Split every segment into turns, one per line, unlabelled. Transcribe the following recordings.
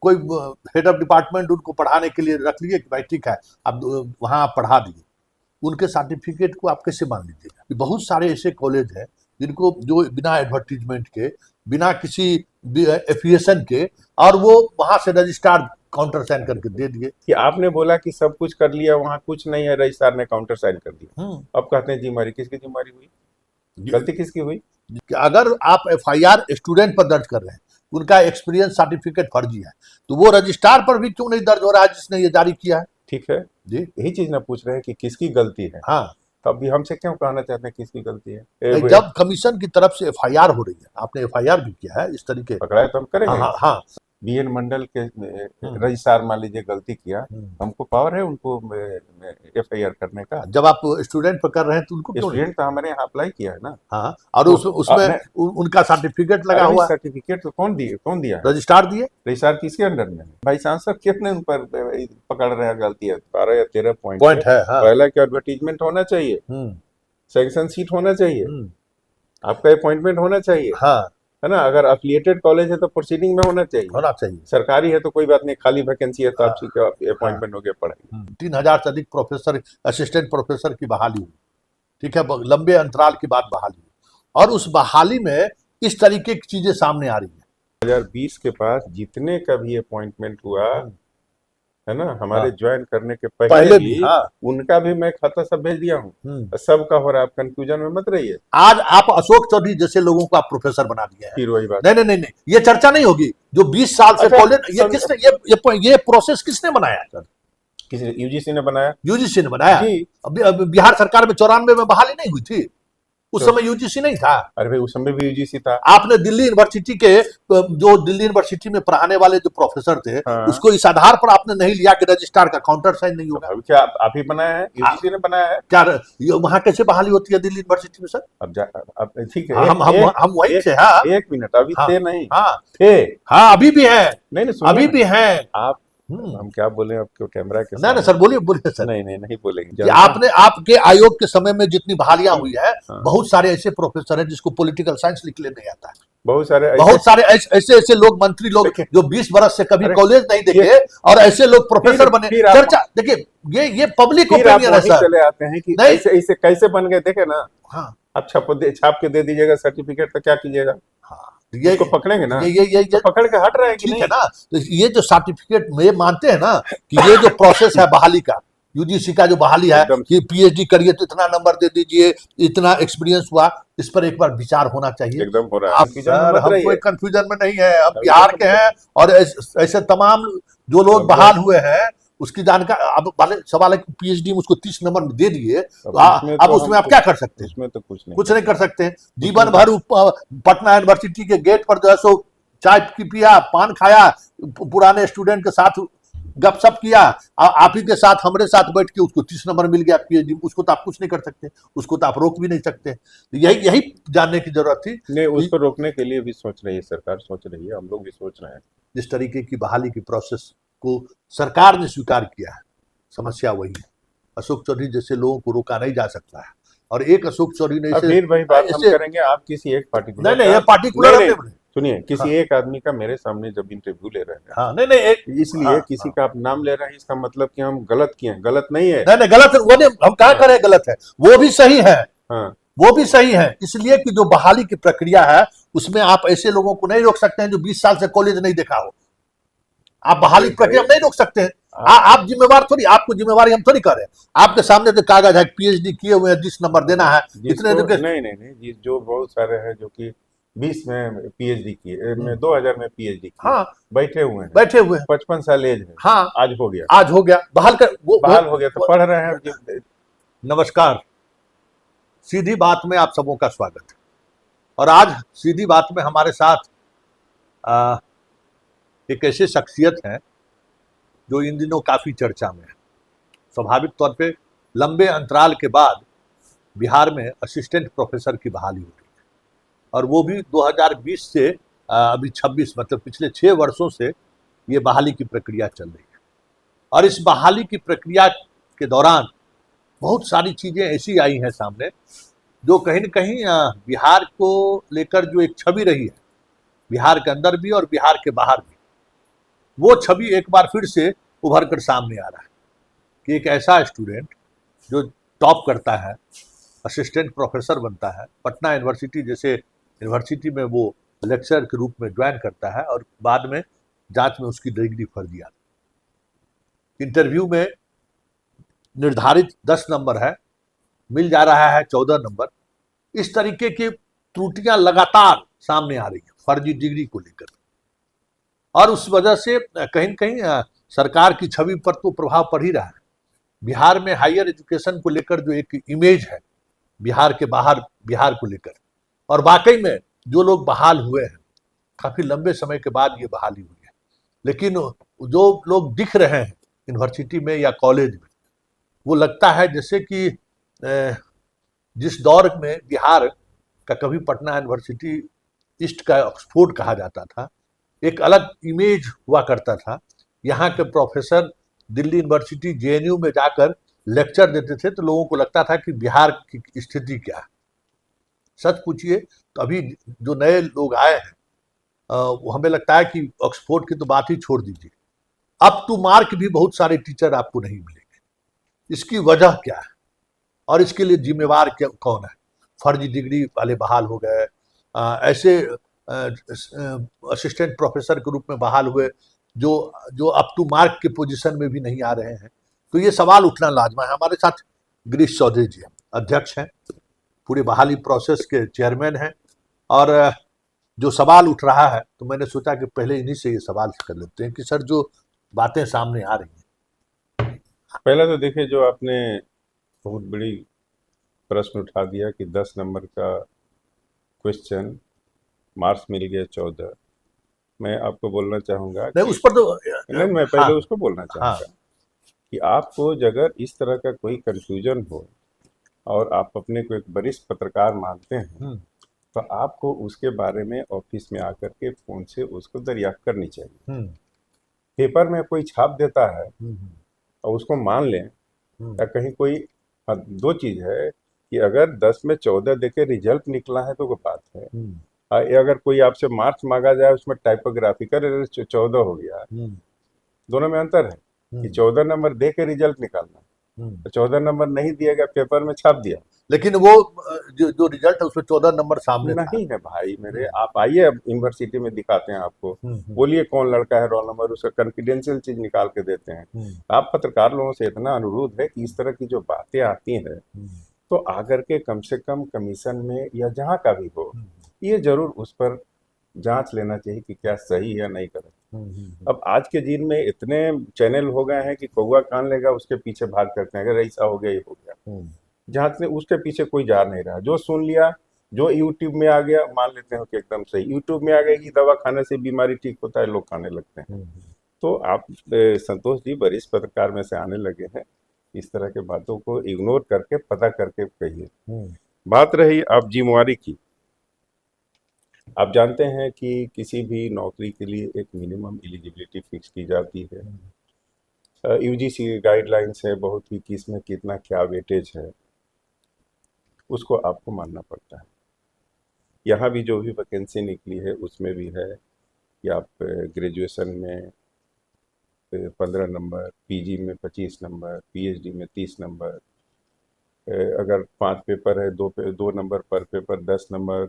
कोई head of department उनको पढ़ाने के लिए रख लिए कि भाई ठीक है अब वहाँ आप पढ़ा दिए, उनके सर्टिफिकेट को आप कैसे मान लीजिएगा? कि बहुत सारे ऐसे कॉलेज हैं जिनको जो बिना एडवर्टीजमेंट के, बिना किसी एफिलिएशन के, और वो वहां से रजिस्ट्रार काउंटर साइन करके दे दिए।
कि आपने बोला कि सब कुछ कर लिया, वहाँ कुछ नहीं है, रजिस्ट्रार ने काउंटर साइन कर दिया। अब कहते हैं जिम्मेदारी किसकी जिम्मेदारी हुई, गलती किसकी हुई?
कि अगर आप एफआईआर स्टूडेंट पर दर्ज कर रहे हैं, उनका एक्सपीरियंस सर्टिफिकेट फर्जी है, तो वो रजिस्ट्रार पर भी क्यों नहीं दर्ज हो रहा है जिसने ये जारी किया है?
ठीक है
जी,
यही चीज ना पूछ रहे हैं कि किसकी गलती है।
हाँ।
तो अभी हमसे क्यों कहना चाहते हैं किसकी गलती है?
जब कमीशन की तरफ से एफआईआर हो रही है, आपने एफआईआर भी किया है इस तरीके,
पकड़ा है तो हम करेंगे।
हाँ हाँ,
बीएन मंडल के रजिस्ट्रार मान लीजिए गलती किया, हमको पावर है उनको एफआईआर करने का।
जब आप स्टूडेंट पर कर रहे हैं तो उनको क्यों?
स्टूडेंट तो हमारे यहाँ अप्लाई किया है ना।
हाँ, और उसमें उनका सर्टिफिकेट लगा हुआ।
सर्टिफिकेट तो कौन दिया?
रजिस्ट्रार दिए।
रजिस्ट्रार किसके अंडर में? भाई सांसद कितने उन पर पकड़ रहे हैं गलती है? 12 या 13 पॉइंट
है। हाँ।
पहला कि एडवर्टीजमेंट होना चाहिए, सैंक्शन सीट होना चाहिए, आपका अपॉइंटमेंट होना चाहिए,
हाँ,
है ना। अगर एफिलिएटेड कॉलेज है तो प्रोसीडिंग में होना चाहिए। सरकारी है तो कोई बात नहीं, खाली वैकेंसी है तो आप अपॉइंटमेंट हो गया पढ़ाई।
3000 से अधिक प्रोफेसर, असिस्टेंट प्रोफेसर की बहाली हुई, ठीक है, लंबे अंतराल के बाद बहाली हुई, और उस बहाली में इस तरीके की चीजें सामने आ रही है।
2020 के पास जितने का भी अपॉइंटमेंट हुआ है ना, हमारे ज्वाइन करने के पहले भी, उनका भी मैं खाता सब भेज दिया हूँ। सबका हो रहा है, आप कंफ्यूजन में मत रहिए।
आज आप अशोक चौधरी जैसे लोगों को आप प्रोफेसर बना दिए हैं।
फिर वही बात,
नहीं नहीं नहीं, ये चर्चा नहीं होगी। जो 20 साल से कॉलेज, ये किसने ये प्रोसेस किसने बनाया सर?
किसी यूजीसी ने बनाया।
यूजीसी ने बनाया। बिहार सरकार में 94 में बहाली नहीं हुई थी, उस समय यूजीसी नहीं था।
अरे भाई उस समय भी यूजीसी था।
आपने दिल्ली यूनिवर्सिटी के, जो दिल्ली यूनिवर्सिटी में पढ़ाने वाले जो प्रोफेसर थे, उसको इस आधार पर आपने नहीं लिया कि रजिस्ट्रार का काउंटर साइन नहीं होगा।
क्या आप ही बनाया है? यूजीसी ने बनाया है
क्या? वहां कैसे बहाली होती है दिल्ली यूनिवर्सिटी में सर?
अब ठीक है,
हम वही थे। हाँ,
1 मिनट, अभी थे नहीं?
हाँ
थे,
हाँ, अभी भी है।
नहीं
अभी भी है।
आप हम क्या बोले आपके कैमरा के?
नहीं सर, बोलिए सर।
नहीं बोलेंगे।
आपने, आपके आयोग के समय में जितनी बहालियां हुई है, बहुत सारे ऐसे प्रोफेसर हैं जिसको पॉलिटिकल साइंस लिखने नहीं आता है।
बहुत सारे
ऐसे लोग, मंत्री लोग जो 20 बरस से कभी कॉलेज नहीं देखे, और ऐसे लोग प्रोफेसर बने। चर्चा देखिए, ये पब्लिक ओपिनियन है सर।
चले आते हैं कि ऐसे कैसे बन गए, देखे ना। हाँ, आप छाप के दे दीजिएगा सर्टिफिकेट, तो क्या कीजिएगा? ये को पकड़ेंगे ना, ये तो पकड़ के हट रहे हैं कि
ठीक है ना। तो ये जो सर्टिफिकेट में मानते हैं ना कि ये जो प्रोसेस है बहाली का, यूजीसी का जो बहाली है कि पीएचडी करिए तो इतना नंबर दे दीजिए, इतना एक्सपीरियंस हुआ, इस पर एक बार विचार होना चाहिए।
एकदम हो रहा है।
सर, हम कोई कंफ्यूजन में नहीं है, हम बिहार के हैं, और ऐसे तमाम जो लोग बहाल हुए हैं उसकी जानकारी। अब वाले सवाल है कि पीएचडी में उसको 30 नंबर में दे दिए, अब उसमें आप क्या कर सकते हैं?
उसमें तो कुछ
नहीं कर सकते। जीवन भर पटना यूनिवर्सिटी के गेट पर जो है सो चाय पिया, पान खाया, पुराने स्टूडेंट के साथ गपशप किया, आप ही के साथ, हमारे साथ बैठ के उसको 30 नंबर मिल गया पीएचडी, उसको तो आप कुछ नहीं कर सकते, उसको तो आप रोक भी नहीं सकते। यही जानने की जरूरत थी।
नहीं, उसको रोकने के लिए भी सोच रही है सरकार, सोच रही है, हम लोग भी सोच रहे हैं।
जिस तरीके की बहाली की प्रोसेस को सरकार ने स्वीकार किया है, समस्या वही है। अशोक चौधरी जैसे लोगों को रोका नहीं जा सकता है, और एक अशोक चौधरी ने
फिर वही बात हम करेंगे। आप किसी एक पार्टिकुलर,
नहीं, ये पार्टिकुलर
सुनिए, किसी एक आदमी का मेरे सामने जब इंटरव्यू ले रहे हैं,
हाँ, नहीं,
इसलिए किसी का आप नाम ले रहे हैं, इसका मतलब कि हम गलत किए हैं। गलत नहीं है।
नहीं, गलत वो हम कहा करें गलत है, वो भी सही है।
हाँ,
वो भी सही है, इसलिए कि जो बहाली की प्रक्रिया है उसमें आप ऐसे लोगों को नहीं रोक सकते हैं जो 20 साल से कॉलेज नहीं देखा हो। आप बहाली प्रक्रिया नहीं रोक सकते हैं। आप जिम्मेवार थोड़ी, आपको जिम्मेवारी हम थोड़ी कर रहे हैं। आपके सामने तो कागज है, पीएचडी किए हुए हैं, 30 नंबर देना है, इतने
नहीं, जो बहुत सारे हैं जो कि 20 में पीएचडी किए, 2000 में पीएचडी किए,
हाँ,
बैठे हुए हैं, 55 साल एज है।
हाँ,
आज हो गया
बहाल
हो गया, तो पढ़ रहे हैं।
नमस्कार, सीधी बात में आप सबों का स्वागत है। और आज सीधी बात में हमारे साथ एक ऐसे शख्सियत हैं जो इन दिनों काफी चर्चा में है। स्वाभाविक तौर पे लंबे अंतराल के बाद बिहार में असिस्टेंट प्रोफेसर की बहाली हो रही है, और वो भी 2020 से अभी 26, मतलब पिछले 6 वर्षों से ये बहाली की प्रक्रिया चल रही है। और इस बहाली की प्रक्रिया के दौरान बहुत सारी चीजें ऐसी आई हैं सामने जो कहीं न कहीं बिहार को लेकर जो एक छवि रही है, बिहार के अंदर भी और बिहार के बाहर भी, वो छवि एक बार फिर से उभर कर सामने आ रहा है कि एक ऐसा स्टूडेंट जो टॉप करता है, असिस्टेंट प्रोफेसर बनता है, पटना यूनिवर्सिटी जैसे यूनिवर्सिटी में वो लेक्चर के रूप में ज्वाइन करता है और बाद में जांच में उसकी डिग्री फर्जी आती है। इंटरव्यू में निर्धारित 10 नंबर है, मिल जा रहा है 14 नंबर। इस तरीके की त्रुटियां लगातार सामने आ रही है फर्जी डिग्री को लेकर, और उस वजह से कहीं न कहीं सरकार की छवि पर तो प्रभाव पड़ ही रहा है। बिहार में हायर एजुकेशन को लेकर जो एक इमेज है बिहार के बाहर, बिहार को लेकर, और वाकई में जो लोग बहाल हुए हैं काफी लंबे समय के बाद ये बहाली हुई है, लेकिन जो लोग दिख रहे हैं यूनिवर्सिटी में या कॉलेज में, वो लगता है जैसे कि जिस दौर में बिहार का कभी पटना यूनिवर्सिटी ईस्ट का ऑक्सफोर्ड कहा जाता था, एक अलग इमेज हुआ करता था। यहाँ के प्रोफेसर दिल्ली यूनिवर्सिटी जेएनयू में जाकर लेक्चर देते थे तो लोगों को लगता था कि बिहार की स्थिति क्या है। सच पूछिए तो अभी जो नए लोग आए हैं वो हमें लगता है कि ऑक्सफोर्ड की तो बात ही छोड़ दीजिए, अप टू मार्क भी बहुत सारे टीचर आपको नहीं मिलेंगे। इसकी वजह क्या है और इसके लिए जिम्मेवार क्या कौन है? फर्जी डिग्री वाले बहाल हो गए, ऐसे असिस्टेंट प्रोफेसर के रूप में बहाल हुए जो जो अप टू मार्क के पोजीशन में भी नहीं आ रहे हैं। तो ये सवाल उठना लाजमी है। हमारे साथ गिरीश चौधरी जी हैं, अध्यक्ष हैं, पूरे बहाली प्रोसेस के चेयरमैन हैं, और जो सवाल उठ रहा है तो मैंने सोचा कि पहले इन्हीं से ये सवाल कर लेते हैं कि सर जो बातें सामने आ रही हैं।
पहला तो देखिए, जो आपने बहुत बड़ी प्रश्न उठा दिया कि 10 नंबर का क्वेश्चन, मार्क्स मिल गया 14। मैं आपको बोलना चाहूँगा
नहीं, उस पर तो
नहीं, मैं पहले
हाँ,
उसको बोलना चाहूँगा
हाँ,
कि आपको अगर इस तरह का कोई कंफ्यूजन हो और आप अपने को एक वरिष्ठ पत्रकार मानते हैं, तो आपको उसके बारे में ऑफिस में आकर के फोन से उसको दरियाफ्त करनी चाहिए। पेपर में कोई छाप देता है और उसको मान लें, या कहीं कोई, दो चीज है कि अगर 10 में 14 देके रिजल्ट निकला है तो वो बात है, अगर कोई आपसे मार्क्स मांगा जाए उसमें टाइपोग्राफिकल एरर 14 हो गया, दोनों में अंतर है कि 14 नंबर दे के रिजल्ट निकालना, तो 14 नंबर नहीं दिया गया, पेपर में छाप दिया,
लेकिन वो जो रिजल्ट है उसमें 14 नंबर सामने
नहीं है भाई मेरे। आप आइए, अब यूनिवर्सिटी में दिखाते हैं आपको, बोलिए कौन लड़का है, रोल नंबर, उसका कॉन्फिडेंशियल चीज निकाल के देते हैं। आप पत्रकार लोगों से इतना अनुरोध है कि इस तरह की जो बातें आती हैं तो आकर के कम से कम कमीशन में या जहाँ का भी हो, ये जरूर उस पर जांच लेना चाहिए कि क्या सही है नहीं गलत। अब आज के दिन में इतने चैनल हो गए हैं कि कौवा कान लेगा उसके पीछे भाग करते हैं, अगर ऐसा हो गया ये हो गया, जांचने उसके पीछे कोई जा नहीं रहा। जो सुन लिया, जो यूट्यूब में आ गया, मान लेते हैं कि एकदम सही। यूट्यूब में आ गया कि दवा खाने से बीमारी ठीक होता है, लोग खाने लगते हैं। तो आप संतोष जी वरिष्ठ पत्रकार में से आने लगे हैं, इस तरह के बातों को इग्नोर करके पता करके कहिए। बात रही आप जिम्मेवारी की, आप जानते हैं कि किसी भी नौकरी के लिए एक मिनिमम एलिजिबिलिटी फिक्स की जाती है। यूजीसी की गाइडलाइंस है बहुत ही कि इसमें कितना क्या वेटेज है, उसको आपको मानना पड़ता है। यहाँ भी जो भी वैकेंसी निकली है उसमें भी है कि आप ग्रेजुएशन में 15 नंबर, पीजी में 25 नंबर, पीएचडी में 30 नंबर, अगर 5 पेपर है, 2 नंबर पर paper 10 number,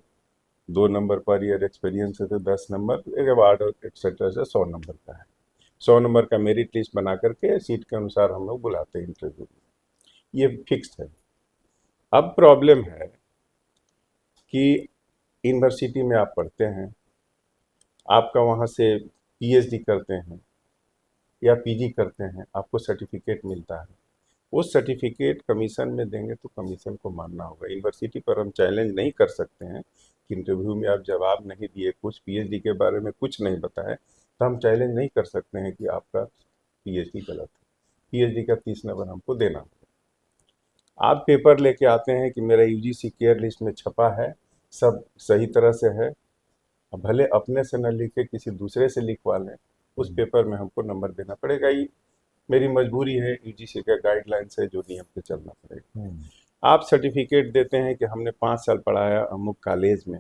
2 number per year experience है तो 10 नंबर, एक अवार्ड एक्सेट्रा से 100 नंबर का है। 100 नंबर का मेरिट लिस्ट बना करके सीट के अनुसार हम लोग बुलाते हैं इंटरव्यू में, ये फिक्स्ड है। अब प्रॉब्लम है कि यूनिवर्सिटी में आप पढ़ते हैं, आपका वहाँ से पीएचडी करते हैं या पीजी करते हैं, आपको सर्टिफिकेट मिलता है, उस सर्टिफिकेट कमीशन में देंगे तो कमीशन को मानना होगा। यूनिवर्सिटी पर हम चैलेंज नहीं कर सकते हैं कि इंटरव्यू में आप जवाब नहीं दिए, कुछ पीएचडी के बारे में कुछ नहीं बताए, तो हम चैलेंज नहीं कर सकते हैं कि आपका पीएचडी गलत है, पीएचडी का 30 नंबर हमको देना होगा। आप पेपर लेके आते हैं कि मेरा यूजीसी केयर लिस्ट में छपा है, सब सही तरह से है, भले अपने से न लिखे किसी दूसरे से लिखवा लें, उस पेपर में हमको नंबर देना पड़ेगा। ये मेरी मजबूरी है, यूजीसी का गाइडलाइन है, जो नियम पे चलना पड़ेगा। आप सर्टिफिकेट देते हैं कि हमने 5 साल पढ़ाया अमुक कॉलेज में,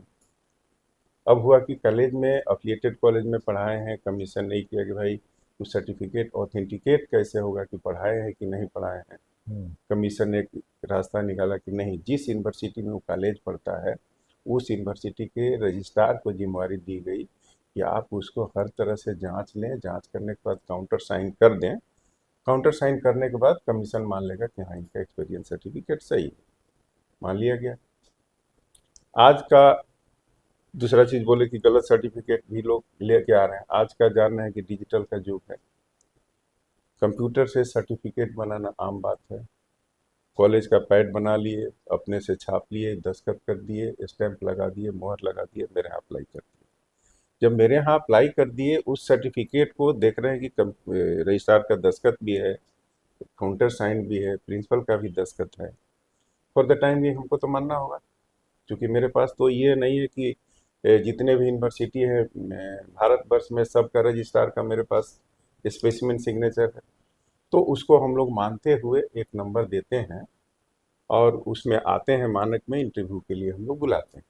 अब हुआ कि कॉलेज में अफिलिएटेड कॉलेज में पढ़ाए हैं, कमीशन नहीं किया कि भाई उस सर्टिफिकेट ऑथेंटिकेट कैसे होगा कि पढ़ाए हैं कि नहीं पढ़ाए हैं। कमीशन ने एक रास्ता निकाला कि नहीं, जिस यूनिवर्सिटी में वो कॉलेज पढ़ता है उस यूनिवर्सिटी के रजिस्ट्रार को जिम्मेवारी दी गई कि आप उसको हर तरह से जांच लें, जांच करने के बाद काउंटर साइन कर दें। काउंटर साइन करने के बाद कमीशन मान लेगा कि हाँ, इनका एक्सपीरियंस सर्टिफिकेट सही है, मान लिया गया। आज का दूसरा चीज़ बोले कि गलत सर्टिफिकेट भी लोग लेके आ रहे हैं। आज का जान रहे हैं कि डिजिटल का युग है, कंप्यूटर से सर्टिफिकेट बनाना आम बात है। कॉलेज का पैड बना लिए, अपने से छाप लिए, दस्तखत कर दिए, स्टैंप लगा दिए, मोहर लगा दिए, मेरे यहाँ अप्लाई कर दिए। जब मेरे यहाँ अप्लाई कर दिए, उस सर्टिफिकेट को देख रहे हैं कि रजिस्ट्रार का दस्तखत भी है, काउंटर साइन भी है, प्रिंसिपल का भी दस्तखत है। फॉर द टाइम भी हमको तो मानना होगा, क्योंकि मेरे पास तो ये नहीं है कि जितने भी यूनिवर्सिटी है भारतवर्ष में सबका रजिस्ट्रार का मेरे पास स्पेसिमेन सिग्नेचर है। तो उसको हम लोग मानते हुए एक नंबर देते हैं और उसमें आते हैं मानक में, इंटरव्यू के लिए हम लोग बुलाते हैं।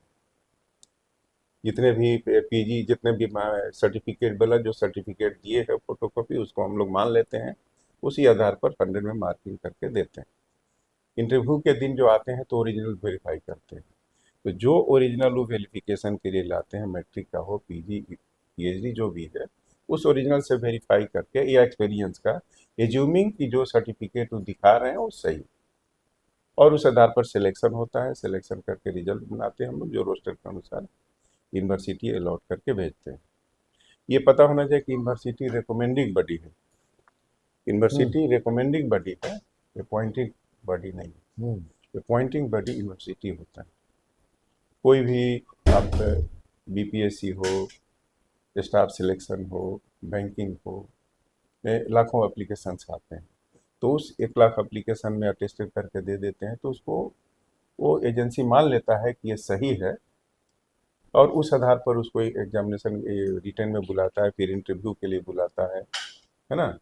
जितने भी पीजी जितने भी सर्टिफिकेट वाला जो सर्टिफिकेट दिए है फोटोकॉपी, उसको हम लोग मान लेते हैं, उसी आधार पर 100 में मार्किंग करके देते हैं। इंटरव्यू के दिन जो आते हैं तो ओरिजिनल वेरीफाई करते हैं। तो जो ओरिजिनल वो वेरिफिकेशन के लिए लाते हैं, मैट्रिक का हो, पीजी पीएचडी जो भी है, उस ओरिजिनल से वेरीफाई करके या एक्सपीरियंस का एज्यूमिंग की जो सर्टिफिकेट वो दिखा रहे हैं वो सही, और उस आधार पर सिलेक्शन होता है। सिलेक्शन करके रिजल्ट बनाते हैं हम लोग, जो रोस्टर के अनुसार यूनिवर्सिटी अलॉट करके भेजते हैं। ये पता होना चाहिए कि यूनिवर्सिटी रिकमेंडिंग बॉडी है, यूनिवर्सिटी रिकमेंडिंग बॉडी है, अपॉइंटिंग बॉडी नहीं है। अपॉइंटिंग बॉडी यूनिवर्सिटी होता है। कोई भी आप बीपीएससी हो, स्टाफ सिलेक्शन हो, बैंकिंग हो, लाखों एप्लीकेशंस आते हैं, तो उस 1 लाख एप्लीकेशन में अटेस्टेड करके दे देते हैं, तो उसको वो एजेंसी मान लेता है कि ये सही है, और उस आधार पर उसको एग्जामिनेशन रिटर्न में बुलाता है, फिर इंटरव्यू के लिए बुलाता है ना,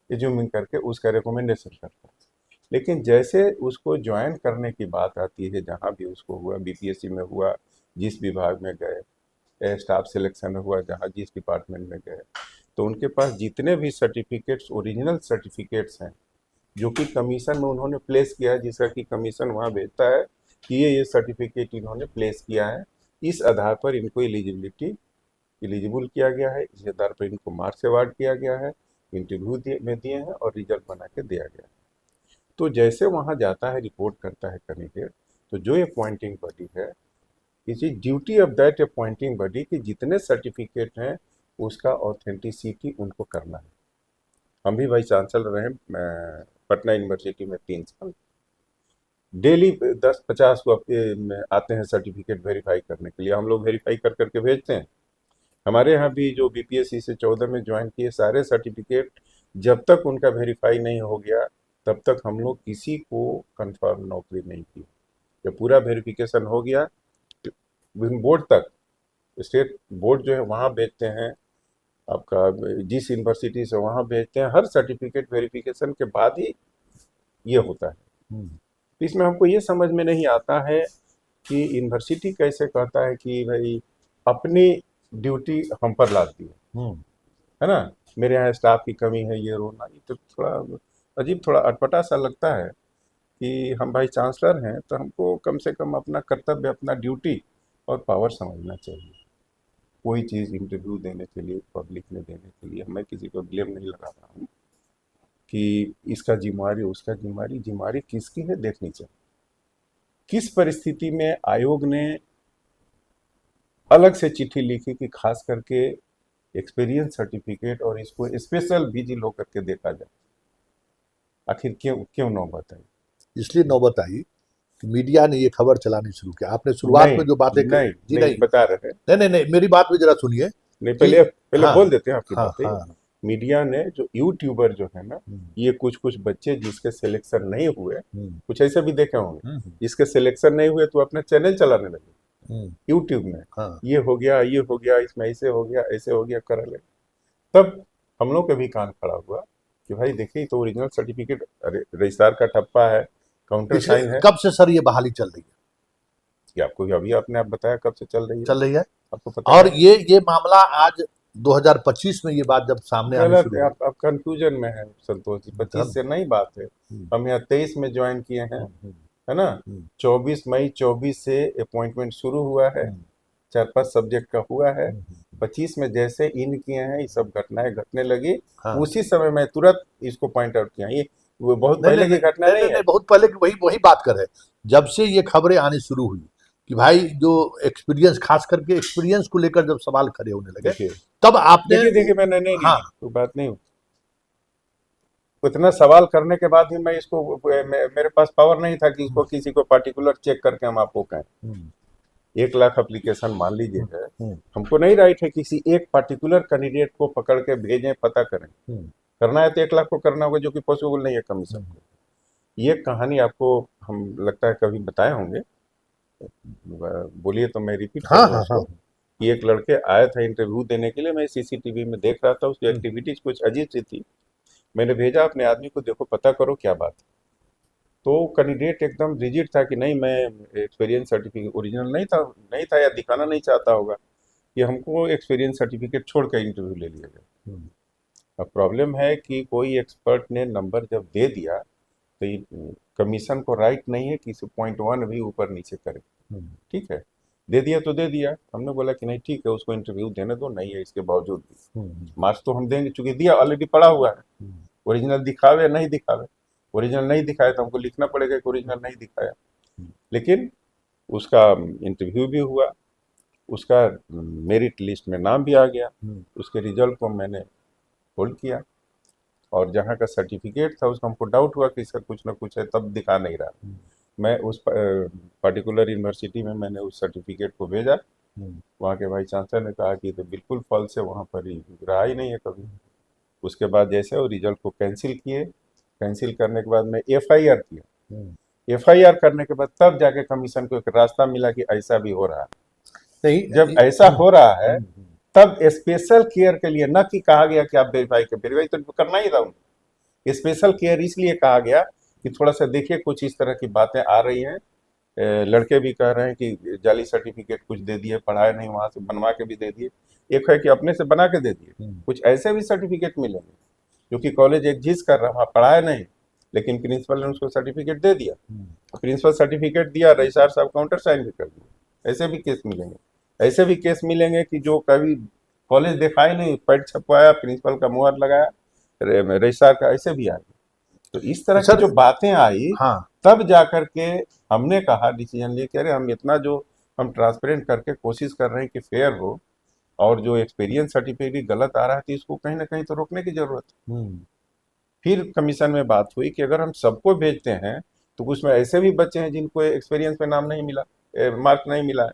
एज्यूमिंग करके उसका रिकमेंडेशन करता है। लेकिन जैसे उसको ज्वाइन करने की बात आती है, जहाँ भी उसको हुआ, बीपीएससी में हुआ, जिस विभाग में गए, स्टाफ सिलेक्शन हुआ जहाँ जिस डिपार्टमेंट में गए, तो उनके पास जितने भी सर्टिफिकेट्स, ओरिजिनल सर्टिफिकेट्स हैं जो कि कमीशन में उन्होंने प्लेस किया है, जिसका कि कमीशन वहाँ भेजता है कि ये सर्टिफिकेट इन्होंने प्लेस किया है, इस आधार पर इनको एलिजिबल किया गया है, इस आधार पर इनको मार्क्स अवार्ड किया गया है, इंटरव्यू में दिए हैं और रिजल्ट बना के दिया गया है। तो जैसे वहाँ जाता है, रिपोर्ट करता है कैंडिडेट, तो जो अपॉइंटिंग बॉडी है, it is duty of that appointing body कि जितने सर्टिफिकेट हैं उसका ऑथेंटिसिटी उनको करना है। हम भी वाइस चांसलर रहे पटना यूनिवर्सिटी में 3 साल, डेली 10-50 को आते हैं सर्टिफिकेट वेरीफाई करने के लिए, हम लोग वेरीफाई कर करके भेजते हैं। हमारे यहाँ भी जो बीपीएससी से 14 में ज्वाइन किए, सारे सर्टिफिकेट जब तक उनका वेरीफाई नहीं हो गया तब तक हम लोग किसी को कंफर्म नौकरी नहीं की। जब पूरा वेरिफिकेशन हो गया, बोर्ड तक, स्टेट बोर्ड जो है वहाँ भेजते हैं, आपका जिस यूनिवर्सिटी से वहाँ भेजते हैं, हर सर्टिफिकेट वेरिफिकेशन के बाद ही ये होता है। इसमें हमको ये समझ में नहीं आता है कि यूनिवर्सिटी कैसे कहता है कि भाई अपनी ड्यूटी हम पर लाती है ना, मेरे यहाँ स्टाफ की कमी है, ये रोना, ये तो थोड़ा अजीब, थोड़ा अटपटा सा लगता है कि हम भाई चांसलर हैं तो हमको कम से कम अपना कर्तव्य, अपना ड्यूटी और पावर समझना चाहिए। कोई चीज़ इंटरव्यू देने के लिए, पब्लिक में देने के लिए, मैं किसी को ब्लेम नहीं लगा रहा हूँ कि इसका जिम्मेवारी उसका जिम्मेवारी, जिम्मेवारी किसकी है देखनी चाहिए। किस परिस्थिति में आयोग ने अलग से चिट्ठी लिखी कि खास करके एक्सपीरियंस सर्टिफिकेट और इसको स्पेशल विजिल होकर के देखा जाए, आखिर क्यों नौबत आई?
इसलिए नौबत आई कि मीडिया ने ये खबर चलानी शुरू किया। आपने शुरुआत में जो बातें
नहीं, जी नहीं बता रहे हैं,
नहीं, मेरी बात भी जरा सुनिए।
नहीं, पहले
हाँ,
बोल देते हैं आपकी
हाँ,
बातें।
हाँ,
मीडिया ने जो यूट्यूबर जो है ना, ये कुछ बच्चे जिसके सिलेक्शन नहीं हुए, कुछ ऐसे भी देखे होंगे, जिसके सिलेक्शन नहीं हुए तो अपना चैनल चलाने लगे यूट्यूब में, हाँ। ये हो गया, इसमें ऐसे हो गया, ऐसे हो गया, कर ले। तब हम लोग का भी कान खड़ा हुआ कि भाई देखिए, तो ओरिजिनल सर्टिफिकेट रजिस्ट्रार का ठप्पा है, काउंटर साइन है।
कब से सर ये बहाली चल रही है?
कि आपको अभी आपने आप बताया कब से चल रही है?
चल रही है
आपको पता
और
है?
ये मामला आज 2025 में ये बात जब सामने आनी
गलत
शुरू
है,
हुई।
आप कंफ्यूजन में है संतोष जी, 25 से नहीं बात है। हम यहाँ 23 में ज्वाइन किए हैं, है ना। 24 मई 24 से अपॉइंटमेंट शुरू हुआ है, 4-5 सब्जेक्ट का हुआ है। 25 में जैसे इन किए हैं, ये सब घटनाएं घटने लगी,
हाँ।
उसी समय मैं तुरंत इसको पॉइंट आउट किया। ये वो बहुत
नहीं
पहले
नहीं
की घटना नहीं है।
बहुत पहले की वही वही बात कर रहे हैं। जब से ये खबरें आनी शुरू हुई कि भाई जो एक्सपीरियंस, खास करके एक्सपीरियंस को लेकर जब सवाल खड़े होने लगे,
देखिए
तब आपने
देखिए मैंने नहीं
हाँ
कोई बात नहीं, उतना सवाल करने के बाद भी मैं इसको मेरे पास पावर नहीं था कि इसको किसी को पर्टिकुलर चेक करके हम आपको कहें। 1 लाख एप्लीकेशन मान लीजिए है, हमको नहीं राइट है किसी एक पर्टिकुलर कैंडिडेट को पकड़ के भेजें, पता करें। करना है तो 1 लाख को करना होगा, जो कि पॉसिबल नहीं है कमीशन को। ये कहानी आपको हम लगता है कभी बताए होंगे, बोलिए तो मैं रिपीट
हाँ
करूँ
हाँ
उसको।
हाँ
कि एक लड़के आया था इंटरव्यू देने के लिए, मैं सीसीटीवी में देख रहा था, उसकी एक्टिविटीज कुछ अजीब सी थी। मैंने भेजा अपने आदमी को, देखो पता करो क्या बात है। तो कैंडिडेट एकदम रिजिड था कि नहीं, मैं एक्सपीरियंस सर्टिफिकेट ओरिजिनल नहीं था या दिखाना नहीं चाहता होगा, कि हमको एक्सपीरियंस सर्टिफिकेट छोड़ कर इंटरव्यू ले लिया गया। अब प्रॉब्लम है कि कोई एक्सपर्ट ने नंबर जब दे दिया, तो ये कमीशन को राइट नहीं है कि इसे 0.1 भी ऊपर नीचे करे। ठीक है, दे दिया तो दे दिया। हमने बोला कि नहीं ठीक है, उसको इंटरव्यू देने दो, नहीं है इसके बावजूद भी मार्क्स तो हम देंगे, चूंकि दिया ऑलरेडी पड़ा हुआ है। ओरिजिनल दिखावे या नहीं दिखावे, ओरिजिनल नहीं दिखाया तो हमको लिखना पड़ेगा कि ओरिजिनल नहीं दिखाया। लेकिन उसका इंटरव्यू भी हुआ, उसका मेरिट लिस्ट में नाम भी आ गया, उसके रिजल्ट को मैंने होल्ड किया, और जहाँ का सर्टिफिकेट था उसका हमको डाउट हुआ कि इसका कुछ ना कुछ है, तब दिखा नहीं रहा। मैं उस पर्टिकुलर यूनिवर्सिटी में मैंने उस सर्टिफिकेट को भेजा, वहाँ के वाइस चांसलर ने कहा कि तो बिल्कुल फॉल्स है, वहाँ पर ही रहा ही नहीं है कभी। उसके बाद जैसे वो रिजल्ट को कैंसिल किए, कैंसिल करने के बाद मैं एफआईआर किया। एफआईआर करने के बाद तब जाके कमीशन को एक रास्ता मिला कि ऐसा भी हो रहा है।
नहीं,
जब ऐसा हो रहा है तब स्पेशल केयर के लिए, न कि कहा गया कि आप वेरीफाई तो करना ही था उनको। स्पेशल केयर इसलिए कहा गया कि थोड़ा सा देखिए कुछ इस तरह की बातें आ रही हैं, लड़के भी कह रहे हैं कि जाली सर्टिफिकेट कुछ दे दिए, पढ़ाए नहीं, वहां से बनवा के भी दे दिए। एक है कि अपने से बना के दे दिए। कुछ ऐसे भी सर्टिफिकेट मिलेंगे जो कि कॉलेज एग्जिस्ट कर रहा, वहाँ पढ़ाए नहीं, लेकिन प्रिंसिपल ने उसको सर्टिफिकेट दे दिया। प्रिंसिपल सर्टिफिकेट दिया, रजिस्ट्रार साहब काउंटर साइन भी कर दिया। ऐसे भी केस मिलेंगे। ऐसे भी केस मिलेंगे कि जो कभी कॉलेज दिखाई नहीं, पैड छपवाया, प्रिंसिपल का मुहर लगाया, रजिस्ट्रार का, ऐसे भी आए। तो इस तरह की जो बातें आई,
हाँ,
तब जाकर के हमने कहा, डिसीजन लिए कि अरे हम इतना जो हम ट्रांसपेरेंट करके कोशिश कर रहे हैं कि फेयर हो, और जो एक्सपीरियंस सर्टिफिकेट गलत आ रहा है तो इसको कहीं ना कहीं तो रोकने की जरूरत है। फिर कमीशन में बात हुई कि अगर हम सबको भेजते हैं तो उसमें ऐसे भी बच्चे हैं जिनको एक्सपीरियंस में नाम नहीं मिला, मार्क नहीं मिला है।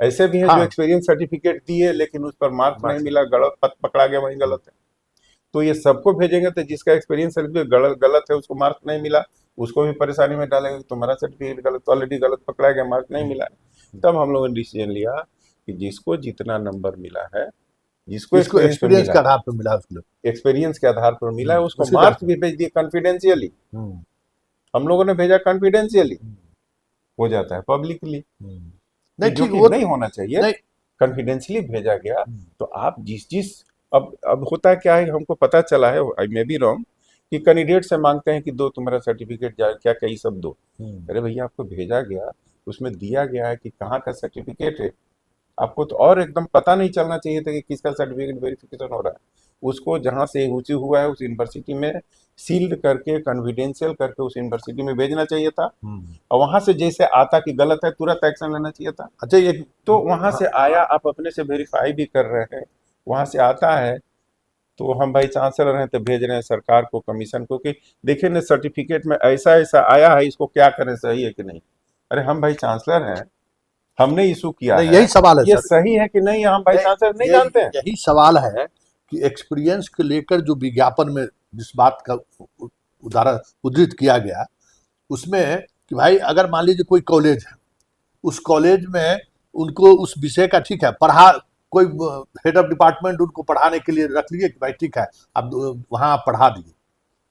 ऐसे भी हैं जो एक्सपीरियंस सर्टिफिकेट दिए लेकिन उस पर मार्क नहीं मिला, गलत पकड़ा गया, वही गलत है। तो ये सबको भेजेंगे तो जिसका एक्सपीरियंस सर्टिफिकेट गलत है, उसको मार्क नहीं मिला, उसको भी परेशानी में डालेंगे। तुम्हारा सर्टिफिकेट गलत, ऑलरेडी गलत पकड़ा गया, मार्क नहीं मिला। तब हम लोगों ने डिसीजन लिया कि जिसको जितना नंबर मिला है, जिसको
एक्सपीरियंस के आधार पर मिला,
एक्सपीरियंस के आधार पर मिला है, उसको मार्क्स भी भेज दिए कॉन्फिडेंशियली। हम लोगों ने भेजा कॉन्फिडेंशियली, हो जाता है पब्लिकली, जो कि नहीं होना चाहिए। कॉन्फिडेंशियली भेजा गया। तो आप जिस अब होता है क्या है, हमको पता चला है, आई मे बी रॉन्ग, कि कैंडिडेट से मांगते हैं कि दो तुम्हारा सर्टिफिकेट, क्या कई सब दो। अरे भैया, आपको भेजा गया, उसमें दिया गया है कि कहाँ का सर्टिफिकेट है। आपको तो और एकदम पता नहीं चलना चाहिए था कि किसका सर्टिफिकेट वेरिफिकेशन हो रहा है। उसको जहाँ से ऊँची हुआ है उस यूनिवर्सिटी में सील्ड करके, कॉन्फिडेंशियल करके उस यूनिवर्सिटी में भेजना चाहिए था। और वहां से जैसे आता कि गलत है, तुरंत एक्शन लेना चाहिए था।
अच्छा, ये
तो वहां से आया, आप अपने से वेरीफाई भी कर रहे हैं, वहां से आता है, तो हम भाई चांसलर हैं तो भेज रहे हैं सरकार को, कमीशन को, कि देखिए ना सर्टिफिकेट में ऐसा ऐसा आया है, इसको क्या करें, सही है कि नहीं। अरे हम भाई चांसलर हैं, हमने इशू किया है,
यही सवाल है,
ये सही है कि नहीं, हम भाई चांसलर नहीं जानते हैं।
यही सवाल है कि एक्सपीरियंस को लेकर जो विज्ञापन में जिस बात का उदाहरण उद्धृत किया गया, उसमें कि भाई अगर मान लीजिए कोई कॉलेज है, उस कॉलेज में उनको उस विषय का, ठीक है, पढ़ा, कोई हेड ऑफ डिपार्टमेंट उनको पढ़ाने के लिए रख लिए कि भाई ठीक है, अब वहाँ आप पढ़ा दिए,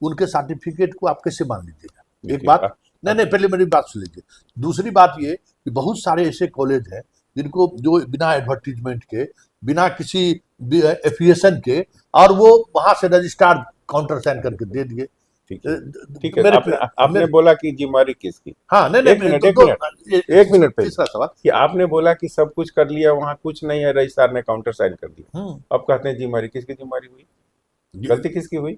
उनके सर्टिफिकेट को आप कैसे मान लीजिएगा? एक बात, नहीं, पहले मेरी बात सुन लीजिए। दूसरी बात ये कि बहुत सारे ऐसे कॉलेज हैं जिनको जो बिना एडवर्टीजमेंट के, बिना किसी एफिएशन के, और वो वहां से रजिस्ट्रार काउंटर साइन करके दे दिए।
ठीक है, ठीक है।
मेरे
आपने बोला कि जिम्मेवारी किसकी?
हाँ, नहीं
एक मिनट, एक मिनट, एक मिनट पे
तीसरा सवाल
कि आपने बोला कि सब कुछ कर लिया, वहां कुछ नहीं है, रजिस्ट्रार ने काउंटर साइन कर दिया। अब कहते हैं जिम्मेवारी किसकी? जिम्मेवारी हुई, गलती किसकी हुई?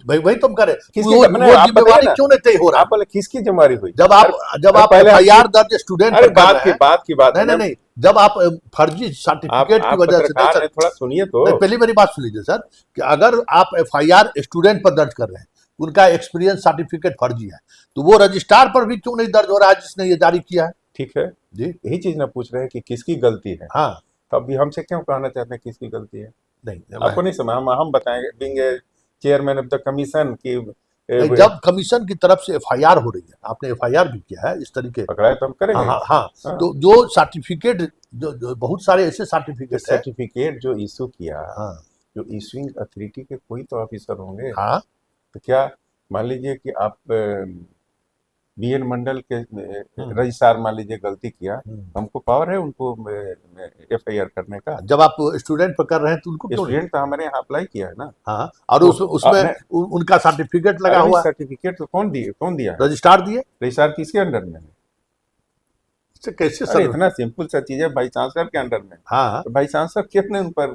भाई वही तुम करे,
किसकी?
वो
आप
जिम्मेवारी क्यों नहीं तय हो रहा?
आप बोले किसकी जिम्मेवारी हुई?
जब आप
पहले
एफआईआर दर्ज स्टूडेंट
अरे
पर कर रहे हैं,
बात की बात
नहीं, जब आप फर्जी सर्टिफिकेट की वजह से,
पत्रकार हैं, थोड़ा सुनिए तो।
पहली मेरी बात सुन लीजिए सर, कि अगर आप एफआईआर स्टूडेंट पर दर्ज कर रहे हैं, उनका एक्सपीरियंस सर्टिफिकेट फर्जी है, तो वो रजिस्ट्रार पर भी क्यों नहीं दर्ज हो रहा है जिसने ये जारी किया है?
ठीक है
जी,
यही चीज ना पूछ रहे हैं कि किसकी गलती है।
हाँ,
तो अभी हमसे क्यों कहना चाहते हैं किसकी गलती है?
नहीं,
आपको नहीं समझ, हम बताएंगे, being chairman of the commission की
जब कमीशन की तरफ से एफआईआर हो रही है, आपने एफआईआर भी किया है इस तरीके,
पकड़ा है तो हम करेंगे।
हाँ, हाँ, तो जो सर्टिफिकेट, जो बहुत सारे ऐसे सर्टिफिकेट है,
सर्टिफिकेट जो इशू किया,
हाँ,
जो इशूइंग अथॉरिटी के कोई तो ऑफिसर होंगे।
हाँ,
तो क्या मान लीजिए कि आप बीएन मंडल के रजिस्ट्रार मान लीजिए गलती किया, हमको पावर है उनको एफआईआर करने का?
जब आप स्टूडेंट पर कर रहे हैं तो उनको क्यों?
स्टूडेंट तो हमारे यहाँ अप्लाई किया है ना।
हाँ, और उसमें उनका सर्टिफिकेट लगा हुआ,
सर्टिफिकेट तो कौन दिया?
रजिस्ट्रार दिए।
रजिस्ट्रार किसके अंडर में है?
कैसे
सर? इतना सिंपल सा चीज है, वाइस चांसलर के अंडर में।
हाँ,
तो वाइस चांसलर कितने उन पर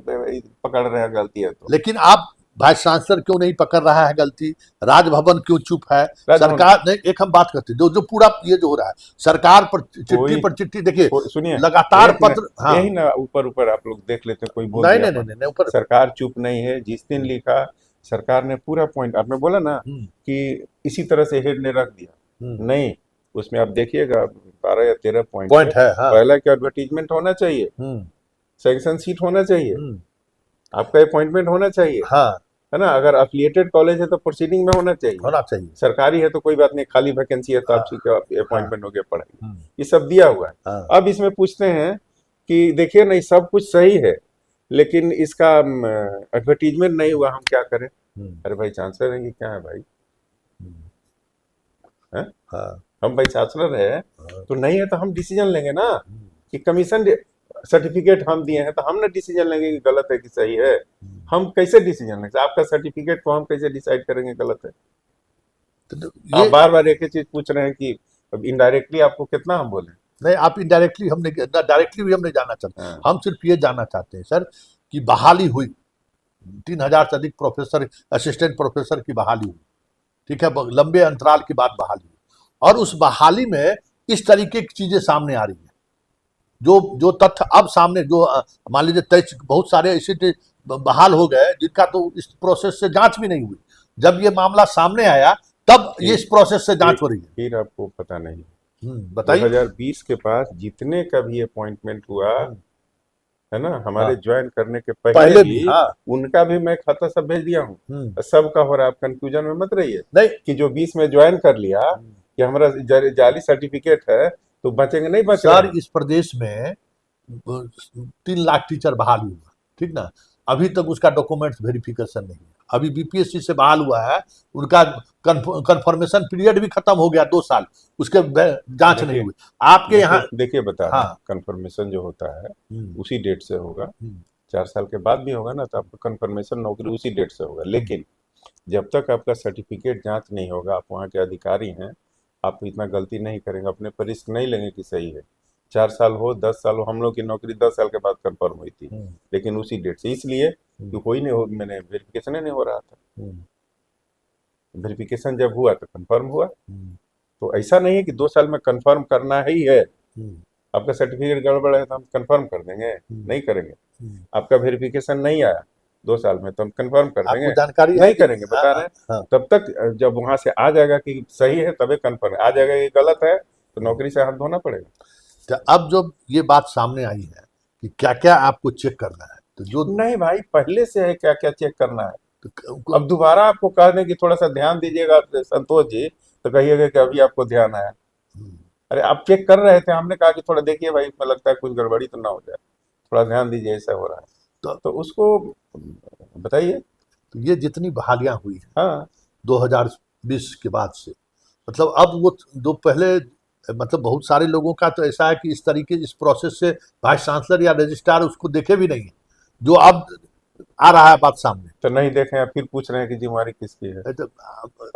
पकड़ रहे हैं गलती है तो?
लेकिन आप वाइस चांसलर क्यों नहीं पकड़ रहा है गलती? राजभवन क्यों चुप है? सरकार नहीं, एक हम बात करते जो पूरा ये जो हो रहा है, सरकार पर चिट्ठी पर चिट्ठी, देखिए
सुनिए,
लगातार पत्र,
हाँ, यही ना ऊपर आप लोग देख लेते हैं, कोई बोल दिया
नहीं, ऊपर
सरकार चुप नहीं है। जिस दिन लिखा सरकार ने पूरा पॉइंट, आपने बोला ना कि इसी तरह से हेड ने रख दिया, नहीं, उसमें आप देखिएगा 12 या 13 पॉइंट
है। हाँ।
पहला क्या, एडवर्टीजमेंट होना चाहिए, सैंक्शन सीट होना चाहिए, आपका अपॉइंटमेंट होना चाहिए,
हाँ,
है ना। अगर एफिलिएटेड कॉलेज है तो प्रोसीडिंग में होना चाहिए। सरकारी है तो कोई बात नहीं, खाली वैकेंसी है तो आपकी अपॉइंटमेंट हो गया, पढ़ाई, ये सब दिया हुआ है। अब इसमें पूछते हैं कि देखिए नहीं सब कुछ सही है, लेकिन इसका एडवर्टीजमेंट नहीं हुआ, हम क्या करें? अरे भाई चांसलर है कि क्या है भाई? हम भाई चांसलर है तो नहीं है तो हम डिसीजन लेंगे ना, कि कमीशन सर्टिफिकेट हम दिए हैं तो हम ना डिसीजन लेंगे कि गलत है कि सही है। हम कैसे डिसीजन लेंगे? आपका सर्टिफिकेट को हम कैसे डिसाइड करेंगे गलत है? तो आप बार बार एक ही चीज पूछ रहे हैं कि इनडायरेक्टली आपको कितना हम बोले?
नहीं, आप इनडायरेक्टली, हमने डायरेक्टली भी हम नहीं जानना चाहते। हम सिर्फ ये जानना चाहते हैं सर कि बहाली हुई, 3000 से अधिक प्रोफेसर, असिस्टेंट प्रोफेसर की बहाली हुई, ठीक है, लंबे अंतराल के बाद बहाली हुई, और उस बहाली में इस तरीके की चीजें सामने आ रही है, जो तथ्य अब सामने, जो मान लीजिए बहुत सारे ऐसे बहाल हो गए जिनका तो इस प्रोसेस से जांच भी नहीं हुई। जब ये मामला सामने आया तब ये इस प्रोसेस से जांच हो रही है।
फिर आपको पता नहीं,
बताइए,
2020 के पास जितने का भी अपॉइंटमेंट हुआ है ना, हमारे ज्वाइन करने के पहले भी, उनका भी मैं खाता सब भेज दिया हूँ। सबका हो रहा है, आप कंफ्यूजन में मत रहिए
नहीं कि
जो 20 में ज्वाइन कर लिया कि हमारा जाली सर्टिफिकेट है तो बचेंगे नहीं बच
सर। इस प्रदेश में 3 लाख टीचर बहाल हुआ, ठीक ना, अभी तक उसका डॉक्यूमेंट्स वेरिफिकेशन नहीं है। अभी बीपीएससी से बहाल हुआ है, उनका कंफर्मेशन पीरियड भी खत्म हो गया 2 साल, उसके जांच नहीं हुई। आपके यहाँ
देखिए बता, कंफर्मेशन जो होता है उसी डेट से होगा, 4 साल के बाद भी होगा ना, तो आपका कंफर्मेशन नौकरी उसी डेट से होगा। लेकिन जब तक आपका सर्टिफिकेट जांच नहीं होगा, आप वहाँ के अधिकारी हैं, आप इतना गलती नहीं करेंगे, अपने पर रिस्क नहीं लेंगे कि सही है। 4 साल हो 10 साल हो, हम लोग की नौकरी 10 साल के बाद कंफर्म हुई थी, लेकिन उसी डेट से, इसलिए कि कोई नहीं हो, मैंने वेरिफिकेशन नहीं हो रहा था। वेरिफिकेशन जब हुआ तो कंफर्म हुआ। तो ऐसा नहीं है कि 2 साल में कंफर्म करना ही है। आपका सर्टिफिकेट गड़बड़ है तो हम कंफर्म कर देंगे? नहीं करेंगे। आपका वेरिफिकेशन नहीं आया 2 साल में तो हम कंफर्म कर देंगे?
जानकारी
नहीं करेंगे, बता रहे हैं। तब तक जब वहां से आ जाएगा कि सही है तभी कंफर्म, आ जाएगा ये गलत है तो नौकरी से हाथ धोना पड़ेगा।
तो अब जो ये बात सामने आई है कि क्या क्या आपको चेक करना है, तो जो
नहीं भाई पहले से है क्या क्या चेक करना है, तो अब दोबारा आपको कह दें कि थोड़ा सा ध्यान दीजिएगा संतोष जी, तो कहिएगा कि अभी आपको ध्यान आया। अरे आप चेक कर रहे थे, हमने कहा कि थोड़ा देखिए भाई, इसमें लगता है कुछ गड़बड़ी तो ना हो जाए, थोड़ा ध्यान दीजिए, ऐसा हो रहा है तो उसको बताइए।
तो ये जितनी बहालियां हुई,
हाँ,
2020 के बाद से, मतलब अब वो जो पहले मतलब बहुत सारे लोगों का तो ऐसा है कि इस तरीके इस प्रोसेस से वाइस चांसलर या रजिस्ट्रार उसको देखे भी नहीं है, जो अब आ रहा है बात सामने।
तो नहीं देखे हैं, फिर पूछ रहे हैं कि जिम्मेवारी किसकी है।
तो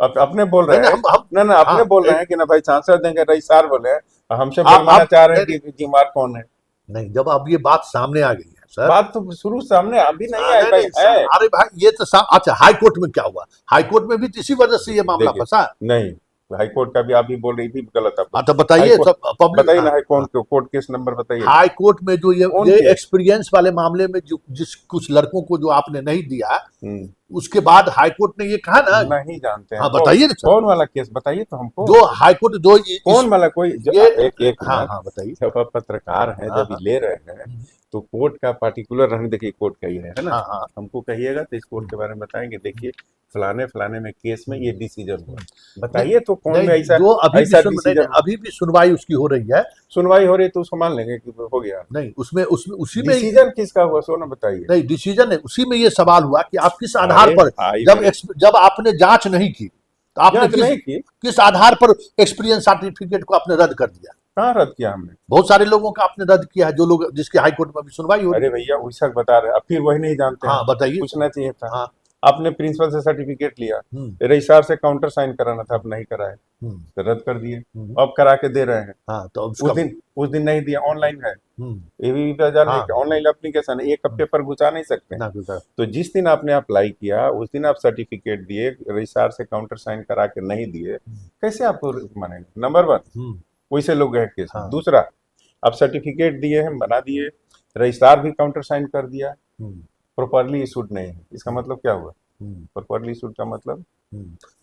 अब अपने बोल
नहीं
रहे
नहीं,
हैं,
हम
ना ना अपने
हाँ
बोल रहे हैं कि ना भाई चांसलर देंगे, रजिस्ट्रार बोले हैं, और हमसे
आप
बुलवाना चाह रहे हैं
नहीं
कि जिम्मेवार कौन है।
नहीं, जब अब ये बात सामने आ गई है सर।
बात तो शुरू सामने अभी नहीं आई
नहीं
भाई
नहीं
है।
अरे भाई ये तो अच्छा हाई कोर्ट में क्या हुआ? हाई कोर्ट में भी तो इसी वजह से ये मामला
देखिए,
फंसा।
नहीं, हाई कोर्ट का भी आप भी बोल रही थी, गलत आप
हाँ तो
हाई
बताइए
कोर्ट।
सब पब्लिक।
बताइए
हाँ
ना, हाई
हाँ।
कोर्ट कोर्ट केस नंबर बताइए ना।
हाई कोर्ट में जो
कौन
ये
केस?
एक्सपीरियंस वाले मामले में जो जिस कुछ लड़कों को जो आपने नहीं दिया,
हम्म,
उसके बाद हाई कोर्ट ने ये कहा ना।
नहीं जानते हैं
हाँ
कौन,
बताइए ना सर।
कौन वाला केस बताइए तो हमको।
जो हाई कोर्ट जो
कौन वाला कोई
ये
एक एक
हाँ
मिनट।
हाँ बताइए।
जब आप पत्रकार हैं,
हाँ
जब ये
हाँ
ले रहे हैं, तो कोर्ट का पार्टिकुलर रहने देखिए, कोर्ट का ही है ना।
हाँ हाँ।
हमको कहिएगा तो इस कोर्ट के बारे में बताएंगे, देखिए फलाने फलाने में केस में ये डिसीजन हुआ,
नहीं
बताइए तो कौन
नहीं,
में ऐसा
जो अभी भी
ऐसा डिसीजन।
अभी भी सुनवाई उसकी हो रही है।
सुनवाई हो रही है तो उसको मान लेंगे कि हो गया।
नहीं उसमें उसमें उसी में
डिसीजन किसका हुआ सो ना बताइए।
नहीं डिसीजन है, उसी में ये सवाल हुआ कि आप किस आधार
अरे
पर
भाई
जब
मेरे,
जब आपने जांच नहीं की तो आपने
जांच नहीं की,
किस आधार पर एक्सपीरियंस सर्टिफिकेट को आपने रद्द कर दिया?
कहाँ रद्द किया हमने?
बहुत सारे लोगों का आपने रद्द किया है, जो लोग जिसकी हाई कोर्ट में अभी सुनवाई हो रही
अरे
है।
भैया वैसा बता रहे हैं, अब फिर वही नहीं जानते
हाँ
हैं,
बताइए।
पूछना चाहिए था।
हाँ।
आपने प्रिंसिपल से सर्टिफिकेट लिया,
हम्म
रजिस्ट्रार से काउंटर साइन कराना था, अब नहीं कराए
हम्म
तो रद्द कर दिए।
हम्म।
अब करा के दे रहे हैं।
हाँ तो अब
उस
उसका
दिन उस दिन नहीं दिया, ऑनलाइन है,
हम्म।
एबीवी पे जान
हाँ
लेके ऑनलाइन एप्लीकेशन है, एक पेपर घुसा नहीं सकते हैं।
ना गुजरा।
तो जिस दिन आपने अप्लाई किया उस दिन आप सर्टिफिकेट दिए, रजिस्ट्रार से काउंटर साइन करा के नहीं दिए, कैसे आपको मानेंगे? नंबर वन,
हम्म।
वैसे लोग गए केस में।
हाँ।
दूसरा, आप सर्टिफिकेट दिए हैं, बना दिए, रजिस्ट्रार भी काउंटर साइन कर दिया,
हम्म
प्रॉपरली इशूड नहीं है, इसका मतलब क्या हुआ?
हम्म
प्रॉपरली इशूड का मतलब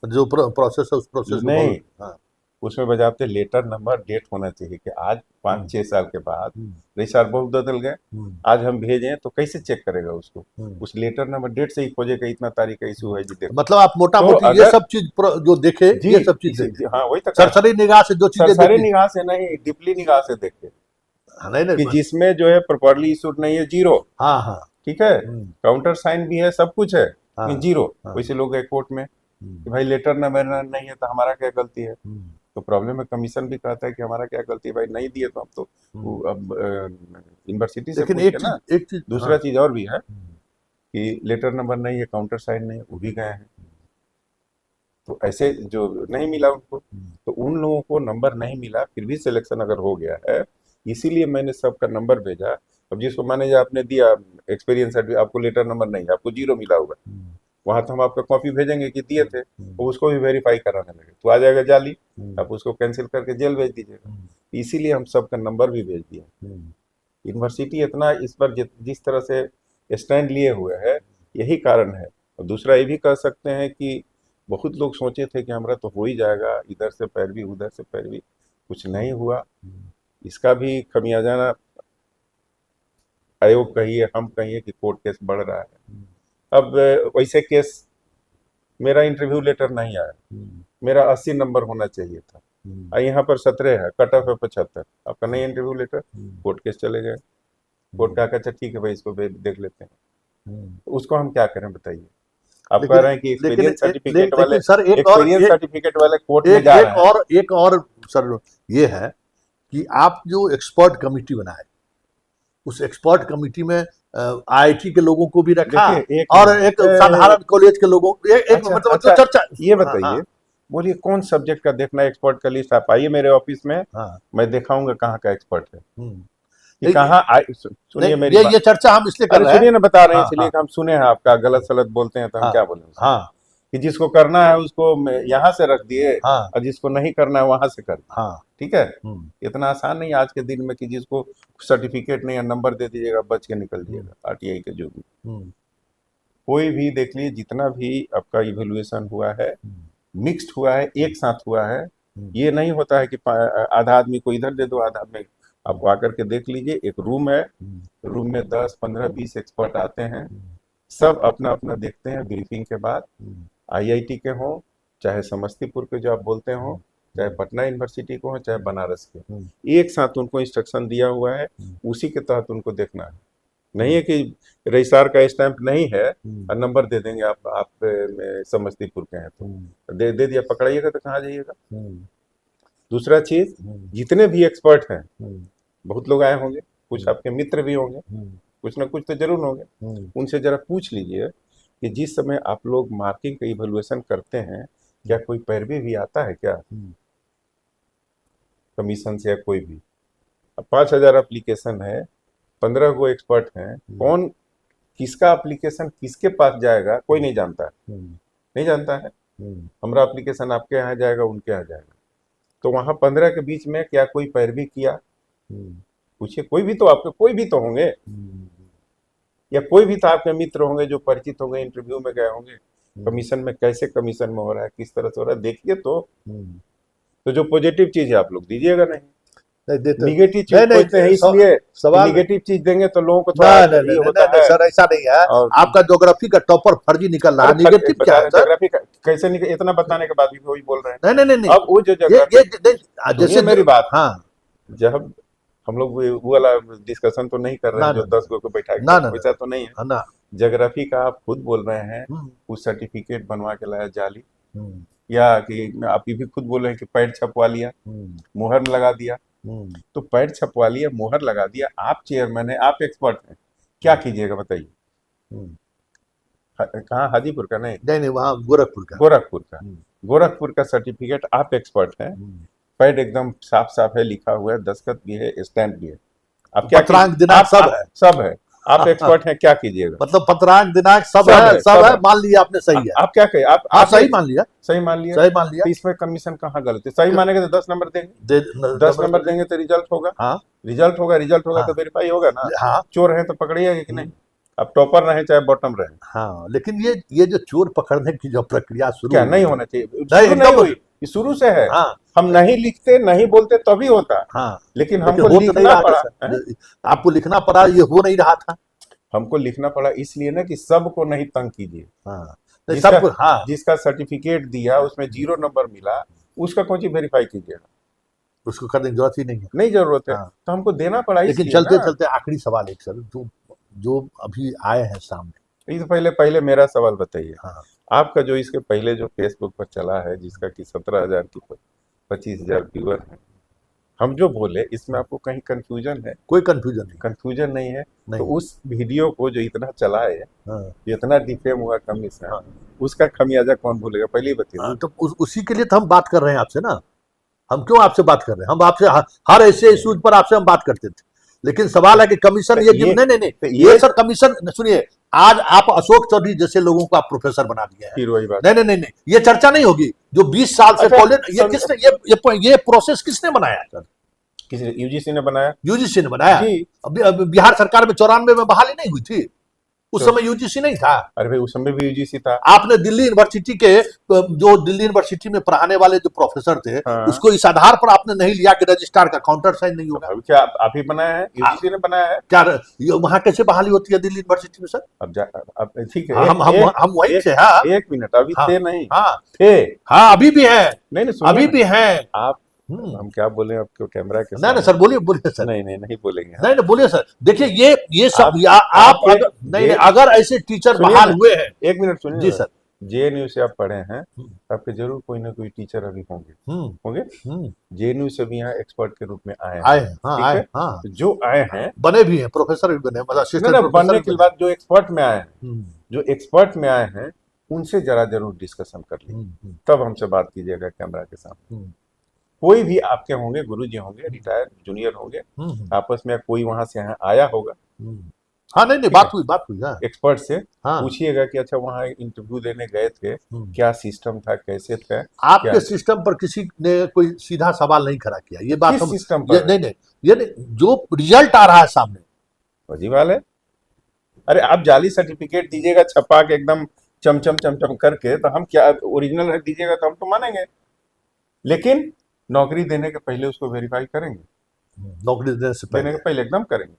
जो प्रोसेस है उस प्रोसेस को
नहीं,
हाँ।
उसमें बजाते लेटर नंबर डेट होना चाहिए कि आज 5-6 साल के बाद
हम्म
रजिस्ट्रार बहुत बदल गए,
हम्म
आज हम भेजें तो कैसे चेक करेगा उसको?
हम्म।
उस लेटर नंबर डेट से ही खोजेगा इतना तारीख का इशू है जी, देखो।
मतलब आप मोटा
तो
मोटी ये
अगर
सब चीज जो देखे,
जी,
ये सब चीज देखे,
हाँ वही तो कहा,
सरसरी निगाह से जो चीजें
सरसरी
देखी।
निगाह से नहीं, डीपली निगाह से देखे
हाँ, नहीं
कि
नहीं।
जिसमें जो है प्रॉपरली इशूड नहीं है, जीरो,
हाँ हाँ।
ठीक है,
हम्म,
काउंटर साइन भी है, सब कुछ है,
हाँ
लेकिन जीरो।
हाँ।
वैसे लोग गए कोर्ट में कि
हम्म,
भाई लेटर नंबर नहीं है तो हमारा क्या गलती है?
हम्म,
तो प्रॉब्लम है, कमीशन भी कहता है कि हमारा क्या गलती है भाई, नहीं दिए तो हम तो अब यूनिवर्सिटी से
लेकिन
पूछ के ना।
एक चीज
दूसरा
हाँ।
चीज और भी है कि लेटर नंबर नहीं है, काउंटर साइन नहीं है, वो भी गए हैं। तो ऐसे जो नहीं मिला उनको, तो उन लोगों को नंबर नहीं मिला, फिर भी सिलेक्शन अगर हो गया है, इसीलिए मैंने सबका नंबर भेजा। अब जिसको मैंने आपने दिया एक्सपीरियंस सर्टिफिकेट, आपको लेटर नंबर नहीं है, आपको जीरो मिला होगा, वहां तो हम आपका कॉपी भेजेंगे कि दिए थे, तो उसको भी वेरीफाई कराने लगे तो आ जाएगा जाली, आप उसको कैंसिल करके जेल भेज दीजिएगा। इसीलिए हम सबका नंबर भी भेज दिया। यूनिवर्सिटी इतना इस पर जिस तरह से स्टैंड लिए हुए है, यही कारण है। और दूसरा ये भी कह सकते हैं कि बहुत लोग सोचे थे कि हमारा तो हो ही जाएगा, इधर से पैरवी उधर से पैरवी, कुछ नहीं हुआ। इसका भी खमियाजा आयोग कहिए, हम कहिए कि कोर्ट केस बढ़ रहा है। अब वैसे केस, मेरा इंटरव्यू लेटर नहीं आया, मेरा 80 नंबर होना चाहिए था, और यहाँ पर 17 है, कट ऑफ है 75, आपका नहीं इंटरव्यू लेटर, कोर्ट केस चले गए। कोर्ट का अच्छा ठीक है भाई, इसको देख लेते हैं, तो उसको हम क्या करें बताइए? आप कह रहे हैं कि एक्सपीरियंस सर्टिफिकेट वाले,
लेकिन सर
एक्सपीरियंस सर्टिफिकेट वाले कोर्ट में जा रहे हैं।
एक और सर ये है कि आप जो एक्सपर्ट कमिटी बनाए, उस एक्सपर्ट कमिटी में आईआईटी के लोगों को भी रखा
देखिए
और एक साधारण कॉलेज के लोगों
अच्छा,
मतलब
अच्छा,
जो चर्चा।
ये
हाँ,
बताइए,
हाँ,
बोलिए कौन सब्जेक्ट का देखना है एक्सपर्ट का लिस्ट? आप आइए मेरे ऑफिस में,
हाँ,
मैं दिखाऊंगा कहाँ का एक्सपर्ट है,
हम्म।
कि कहाँ सुनिए मेरी
ये
बात।
चर्चा हम इसलिए कर
अरे
रहे हैं।
सुनिए ना, बता रहे हैं
हाँ
इसलिए
हाँ
कि हम सुने हैं आपका गलत सलत बोलते हैं तो हम
हाँ
क्या बोले उसमें?
हाँ
कि जिसको करना है उसको यहाँ से रख दिए,
हाँ
और जिसको नहीं करना है वहां से कर दिए,
हाँ।
ठीक है। इतना आसान नहीं आज के दिन में कि जिसको सर्टिफिकेट नहीं है नंबर दे दीजिएगा, बच के निकल जाइएगा आरटीआई के जो भी। कोई भी देख लीजिए, जितना भी आपका इवेल्युएशन हुआ है, मिक्स्ड हुआ है, एक साथ हुआ है। ये नहीं होता है कि आधा आदमी को इधर दे दो, आधा आदमी, आप आकर के देख लीजिए, एक रूम है, रूम में 10, 15, 20 एक्सपर्ट आते हैं, सब अपना अपना देखते हैं ब्रीफिंग के बाद। आईआईटी के हों, चाहे समस्तीपुर के जो आप बोलते हो, चाहे पटना यूनिवर्सिटी को हो, चाहे बनारस के, एक साथ उनको इंस्ट्रक्शन दिया हुआ है, उसी के तहत उनको देखना है। नहीं है कि रजिस्ट्रार का स्टैंप नहीं है और नंबर दे देंगे, आप समस्तीपुर के हैं तो दे दिया, पकड़ाइएगा तो कहाँ जाइएगा? दूसरा चीज, जितने भी एक्सपर्ट हैं, बहुत लोग आए होंगे, कुछ आपके मित्र भी होंगे, कुछ ना कुछ तो जरूर होंगे, उनसे जरा पूछ लीजिए कि जिस समय आप लोग मार्किंग का इवैल्यूएशन करते हैं, क्या कोई पैरवी भी आता है क्या कमीशन से, या कोई भी? अब 5,000 एप्लीकेशन है, 15 गो एक्सपर्ट हैं, कौन किसका एप्लीकेशन किसके पास जाएगा कोई नहीं जानता है, नहीं जानता है। हमारा एप्लीकेशन आपके यहाँ जाएगा, उनके यहाँ जाएगा, तो वहां 15 के बीच में क्या कोई पैरवी किया? पूछिए, कोई भी तो आपके, कोई भी तो होंगे, या कोई भी तो आपके मित्र होंगे जो परिचित होंगे, इंटरव्यू में गए होंगे, कमीशन में कैसे कमीशन में हो रहा है, किस तरह से हो रहा है, देखिए। तो जो पॉजिटिव चीज है आप लोग दीजिएगा, नहीं निगेटिव चीज खोजते हैं, इसलिए निगेटिव चीज देंगे तो लोगों को थोड़ा ये होता है।
सर ऐसा नहीं है, आपका ज्योग्राफी का टॉपर फर्जी निकल रहा है, निगेटिव क्या है?
ज्योग्राफी कैसे निकल, इतना बताने के बाद भी वही बोल रहे हैं।
नहीं,
अब वो जो ज्योग्राफी, जैसे मेरी बात,
हाँ,
जब हम लोग वो वाला डिस्कशन तो नहीं कर रहे हैं जो 10 गो को बैठा के, वैसा तो नहीं है। ज्योग्राफी का आप खुद बोल रहे हैं, कुछ सर्टिफिकेट बनवा के लाया जाली, या कि आप ये भी खुद बोल रहे हैं कि पैड छपवा लिया, मुहर लगा दिया। तो पैड छपवा लिया, मुहर लगा दिया, आप चेयरमैन है, आप एक्सपर्ट हैं, क्या कीजिएगा बताइए? कहाँ, हाजीपुर का? नहीं,
वहाँ
गोरखपुर का सर्टिफिकेट, आप एक्सपर्ट हैं, पैड एकदम साफ साफ है, लिखा हुआ है, दस्तखत भी है, स्टैंप भी है, आप क्या
दिनांक
सब है, आप एक्सपर्ट हैं, क्या कीजिएगा?
मतलब पत्रांक दिनांक सब है, मान लिया आपने, सही है।
आप क्या कहे, आप
सही मान लिया,
सही मान लिया। तो इसमें कमीशन कहाँ गलत है? सही मानेंगे तो 10 नंबर देंगे, 10 नंबर देंगे तो रिजल्ट होगा, रिजल्ट होगा तो वेरीफाई होगा ना। चोर है तो पकड़िएगा कि नहीं? अब टॉपर रहे चाहे बॉटम रहे।
हाँ, लेकिन ये जो चोर पकड़ने की जो प्रक्रिया शुरू,
क्या नहीं होना चाहिए? नहीं हुई, शुरू से है। हम नहीं लिखते, नहीं बोलते तभी होता। लेकिन हमको लिखना पड़ा,
आपको लिखना पड़ा, ये हो नहीं रहा था।
हमको लिखना पड़ा इसलिए ना कि सबको नहीं तंग कीजिए। जिसका सर्टिफिकेट दिया उसमें 0 नंबर मिला, उसका कौन सी वेरीफाई कीजिएगा?
उसको करने की जरूरत ही नहीं है,
नहीं जरूरत है। तो हमको देना पड़ा।
लेकिन चलते चलते आखिरी सवाल एक सर, जो अभी आए हैं सामने,
ये तो पहले मेरा सवाल बताइए। आपका जो इसके पहले जो फेसबुक पर चला है, जिसका कि 17,000 की 25,000 व्यूअर है, हम जो बोले इसमें आपको कहीं कंफ्यूजन है?
कोई कंफ्यूजन
नहीं है। तो उस वीडियो को जो इतना चला है, इतना डिफेम हुआ कमीशन, उसका खमियाजा कौन भूलेगा? पहले ही बताइए।
तो उसी के लिए तो हम बात कर रहे हैं आपसे ना। हम क्यों आपसे बात कर रहे हैं? हम आपसे हर ऐसे इश्यूज पर आपसे हम बात करते थे, लेकिन सवाल है कि कमीशन नहीं, ये सर कमीशन सुनिए, आज आप अशोक चौधरी जैसे लोगों को आप प्रोफेसर बना दिया है। नहीं, ये चर्चा नहीं होगी। जो 20 साल से कॉलेज, ये किसने ये प्रोसेस किसने बनाया सर?
किसने? यूजीसी ने बनाया।
यूजीसी ने बनाया। बिहार सरकार में 94 में बहाली नहीं हुई थी, उस समय यूजीसी नहीं था।
अरे भाई, उस समय भी यूजीसी था।
आपने दिल्ली यूनिवर्सिटी के, जो दिल्ली यूनिवर्सिटी में पढ़ाने वाले जो प्रोफेसर थे, उसको इस आधार पर आपने नहीं लिया कि रजिस्ट्रार का काउंटर साइन नहीं होगा?
क्या आप ही बनाया है? यूजीसी ने बनाया है क्या?
वहां कैसे बहाली होती है दिल्ली यूनिवर्सिटी में सर?
अब ठीक है,
हम वही थे।
एक मिनट, अभी थे नहीं?
थे, अभी भी है। नहीं, अभी भी है।
आप, हम क्या बोले आपको कैमरा के?
नहीं सर, बोलिए सर।
नहीं बोलेंगे।
नहीं, बोलिए सर। देखिए, ये सब आप अगर ऐसे टीचर बहाल हुए हैं।
1 मिनट सुनिए
जी सर।
जेएनयू से आप पढ़े हैं, आपके जरूर कोई ना कोई टीचर अभी होंगे। जेएनयू से भी यहाँ एक्सपर्ट के रूप में आए हैं। जो आए हैं,
बने भी हैं, प्रोफेसर भी बने, मतलब
बनने के बाद जो एक्सपर्ट में आए हैं, उनसे जरा जरूर डिस्कशन कर लीजिए, तब हमसे बात कीजिएगा कैमरा के सामने। कोई भी आपके होंगे, गुरुजी होंगे, रिटायर्ड जूनियर होंगे, आपस में कोई वहां से यहाँ आया होगा।
नहीं, बात हुई
एक्सपर्ट से पूछिएगा कि अच्छा वहाँ इंटरव्यू देने गए थे, क्या सिस्टम था, कैसे थे?
आपके सिस्टम पर किसी ने कोई सीधा सवाल नहीं खड़ा किया। ये बात
सिस्टम पर
नहीं, जो रिजल्ट आ रहा है सामने,
वही वाले। अरे आप जाली सर्टिफिकेट दीजिएगा छपा के एकदम चमचम करके, तो हम क्या ओरिजिनल दीजिएगा तो हम तो मानेंगे, लेकिन नौकरी देने के पहले उसको वेरीफाई करेंगे।
नौकरी देने
के पहले एकदम करेंगे।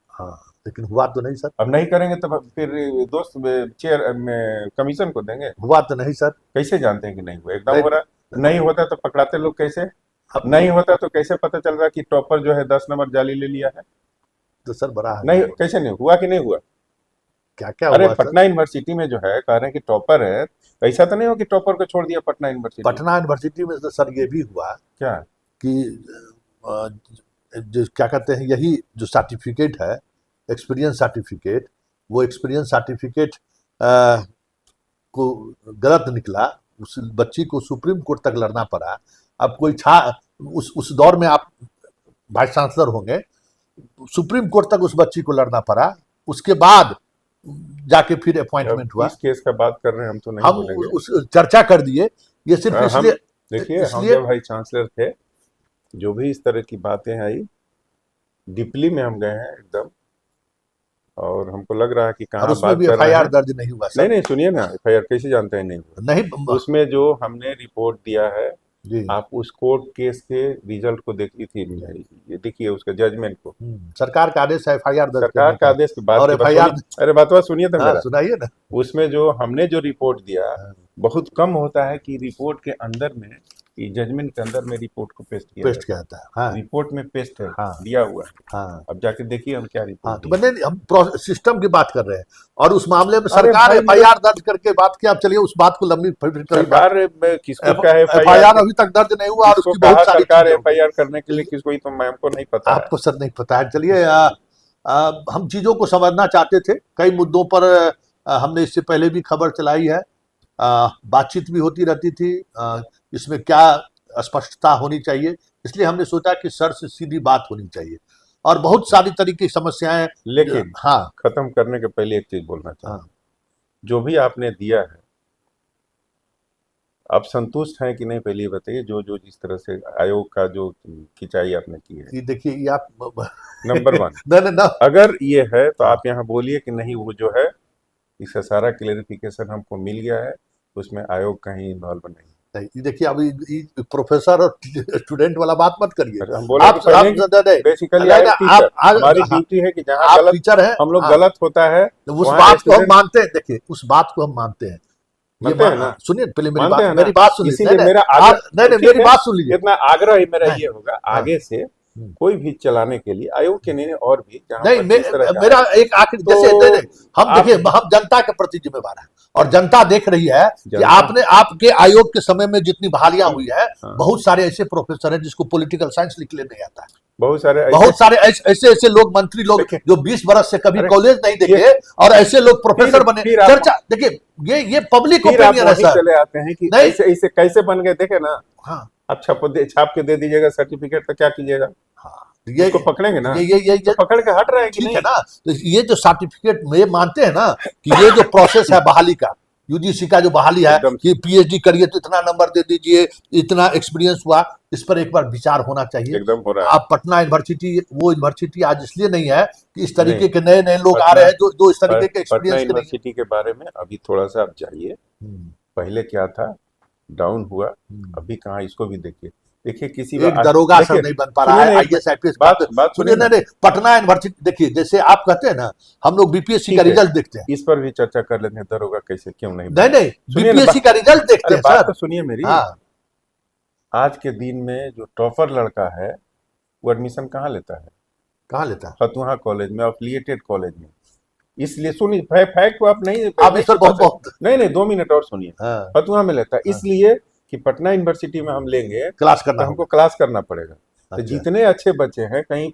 लेकिन हुआ तो नहीं सर।
अब नहीं करेंगे तो फिर दोस्त चेयर में कमीशन को देंगे।
हुआ तो नहीं सर।
कैसे जानते हैं कि नहीं हुआ? एकदम हो रहा। नहीं होता तो पकड़ाते लोग कैसे? नहीं होता तो कैसे पता चल रहा कि टॉपर जो है 10 नंबर जाली ले लिया है?
तो सर बड़ा है।
नहीं, कैसे नहीं हुआ? कि नहीं हुआ?
क्या
अरे पटना यूनिवर्सिटी में जो है कह रहे हैं कि टॉपर है, ऐसा तो नहीं हो कि टॉपर को छोड़ दिया पटना यूनिवर्सिटी?
पटना यूनिवर्सिटी में तो सर ये भी हुआ
क्या
कि जो क्या कहते हैं, यही जो सर्टिफिकेट है, एक्सपीरियंस सर्टिफिकेट, वो एक्सपीरियंस सर्टिफिकेट को गलत निकला, उस बच्ची को सुप्रीम कोर्ट तक लड़ना पड़ा। अब कोई उस दौर में आप वाइस चांसलर होंगे, सुप्रीम कोर्ट तक उस बच्ची को लड़ना पड़ा, उसके बाद जाके फिर अपॉइंटमेंट हुआ।
इस केस का बात कर रहे हैं हम, तो नहीं
हम
बोलेंगे।
उस चर्चा कर दिए, ये सिर्फ
हम
इसलिए
देखिए, हम जब वाइस चांसलर थे, जो भी इस तरह की बातें आई, डीपली में हम गए हैं एकदम, और हमको लग रहा है कि
और
कहाँ
उसमें
बात
भी
कर रहे
एफआईआर
हैं।
दर्ज नहीं हुआ
नहीं
सर।
नहीं, सुनिए ना, एफआईआर कैसे जानते हैं नहीं हुआ?
नहीं
उसमें जो हमने रिपोर्ट दिया है,
जी,
आप उस कोर्ट केस के रिजल्ट को देखी थी, ये देखिए उसका जजमेंट को।
सरकार का आदेश है एफआईआर दर्ज
सरकार
करने
का
का,
आदेश की बात
और
की बात
एफआईआर
सुनिए। अरे बात सुनिए तो
हाँ
मेरा,
सुनाइए ना।
उसमें जो हमने जो रिपोर्ट दिया,
हाँ,
बहुत कम होता है कि रिपोर्ट के अंदर में, कि जजमेंट के अंदर में रिपोर्ट को पेस्ट किया
पेस्ट
जाता
किया जाता है।
है।
हाँ
रिपोर्ट में पेस्ट है,
हाँ
दिया हुआ है।
हाँ
अब जाके देखिए हम क्या
हाँ,
रिपोर्ट
तो
दिए।
मैंने हम सिस्टम की बात कर रहे हैं, और उस मामले में
अरे
सरकार
भाई,
एफआईआर दर्ज करके बात किया। अब चलिए उस बात को लंबी
सरकार में किसको क्या
एफआईआर अभी तक दर्ज नहीं हुआ, और
किसको
उसकी बहुत
कहा
सारी
सरकार
चीजें हो गई।
एफआईआर करने के लिए, किसको, ही तो मैम को नहीं पता है।
आपको सर नहीं पता है। चलिए हम चीजों को समझना चाहते थे, कई मुद्दों पर हमने इससे पहले भी खबर चलाई है, बातचीत भी होती रहती थी, इसमें क्या स्पष्टता होनी चाहिए, इसलिए हमने सोचा कि सर से सीधी बात होनी चाहिए, और बहुत सारी तरीके की समस्याएं।
लेकिन
हाँ
खत्म करने के पहले एक चीज बोलना
हाँ,
चाहूँ, जो भी आपने दिया है, आप संतुष्ट हैं कि नहीं, पहले ये बताइए। जो जो जिस तरह से आयोग का जो खिंचाई आपने की है,
ये देखिए, ये आप
नंबर 1,
नहीं नहीं
अगर ये है तो आप यहाँ बोलिए कि नहीं, वो जो है, इसका सारा क्लेरिफिकेशन हमको मिल गया है, उसमें आयोग कहीं इन्वॉल्व नहीं।
नहीं, ये देखिए, अभी प्रोफेसर और स्टूडेंट वाला बात मत करिए।
अच्छा, हम बोले
आप
कि पहले बेसिकली
नहीं,
आप टीचर, हमारी
हाँ,
ड्यूटी है कि जहाँ
आप
गलत
टीचर हैं,
हम लोग
हाँ,
गलत होता है,
तो उस
वहाँ
बात को हम
स्टूडेंट
मानते हैं। देखिए, उस बात को हम मानते हैं, ये
मानते हैं ना,
सुनिए पहले मेरी
मानते हैं
बात,
ना।
मेरी बात सुन लीजिए।
इसीलिए
नहीं
मेरा
नहीं,
आग्रह,
नहीं नहीं,
ठीक
मेरी
है,
बात सुन लीजिए।
इतना आग्रह ही मेरा
नहीं,
ये होगा,
हाँ,
आगे से कोई भी चलाने के लिए, आयोग के नहीं और भी जहाँ
नहीं,
पर जिस तरह का
मेरा
है,
एक आखिरी,
तो
जैसे नहीं नहीं, हम
आप
देखिए, हम जनता के प्रति जिम्मेवार हैं, और जनता देख रही है कि
जनता,
आपने, आपके आयोग के समय में जितनी बहालियां हुई है,
हाँ,
बहुत सारे ऐसे प्रोफेसर हैं जिसको पॉलिटिकल साइंस लिखने नहीं आता है,
बहुत सारे
बहुत सारे ऐसे ऐसे लोग, मंत्री लोग
देखिए,
जो 20 बरस से कभी
अरे
कॉलेज नहीं देखे, और ऐसे लोग प्रोफेसर बने।
फिर आप
चर्चा देखिए, ये पब्लिक
फिर आप
ओपिनियन है
वहीं
सर।
चले आते हैं कि
नहीं,
ऐसे ऐसे कैसे बन गए, देखे ना।
हाँ
आप छाप के दे दीजिएगा सर्टिफिकेट, तो क्या कीजिएगा?
हाँ,
उसको पकड़ेंगे ना,
ये
तो पकड़ के हट रहे हैं कि
ठीक है
नहीं?
ना। तो ये जो सर्टिफिकेट में मानते हैं ना कि ये जो प्रोसेस है बहाली का, यूजीसी का जो बहाली है
एकदम
कि पीएचडी करिए तो इतना नंबर दे दीजिए, इतना एक्सपीरियंस हुआ, इस पर एक बार विचार होना चाहिए।
एकदम हो रहा है।
आप पटना यूनिवर्सिटी, वो यूनिवर्सिटी आज इसलिए नहीं है कि इस तरीके
नहीं,
के नए नए लोग आ रहे हैं जो इस तरीके के
पटना
एक्सपीरियंस के नहीं
यूनिवर्सिटी के बारे में अभी थोड़ा सा आप जाइए,
है।
पहले क्या था, डाउन हुआ, अभी कहाँ, इसको भी देखिए। देखिए किसी
एक दरोगा सर नहीं बन पा रहा है, आईएएस आईपीएस।
बात
सुनिए,
सुनिए,
नहीं, पटना यूनिवर्सिटी देखिए, जैसे आप कहते हैं ना, हम लोग बीपीएससी का
ठीक है,
रिजल्ट देखते हैं।
इस पर भी चर्चा कर लेते हैं, दरोगा कैसे, क्यों नहीं
नहीं
बना।
नहीं,
सुनिए ना,
बीपीएससी का रिजल्ट देखते
अरे
हैं
बात
सर।
तो सुनिए मेरी।
हाँ,
आज के दिन में जो टॉपर लड़का है, वो एडमिशन कहाँ लेता है?
कहाँ लेता है?
फतुहा कॉलेज में, अफिलिएटेड कॉलेज में। इसलिए सुनिए, फैक्ट को आप नहीं
आप इस पर बहुत
नहीं 2 मिनट और सुनिए।
हाँ,
फतुहा में लेता है, इसलिए कि पटना यूनिवर्सिटी में हम लेंगे
क्लास
तो
करना
हमको
होगा।
क्लास करना पड़ेगा। तो
अच्छा।
जितने अच्छे बच्चे हैं कहीं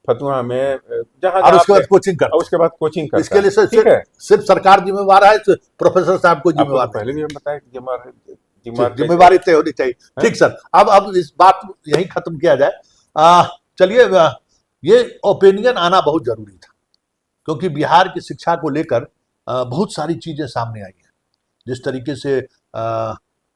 फतुहा में, जहाँ
और उसके
जहाँ
बाद कोचिंग करते
और उसके बाद कोचिंग
हैं।
करता
इसके लिए
है, ठीक है।
सिर्फ सरकार जिम्मेवार है, प्रोफेसर साहब को
आपको
जिम्मेवार
तो पहले भी हम बताया कि
जिम्मेवारी तय होनी चाहिए। ठीक सर, अब इस बात यही खत्म किया जाए। चलिए, ये ओपिनियन आना बहुत जरूरी था, क्योंकि बिहार की शिक्षा को लेकर बहुत सारी चीजें सामने आई हैं। जिस तरीके से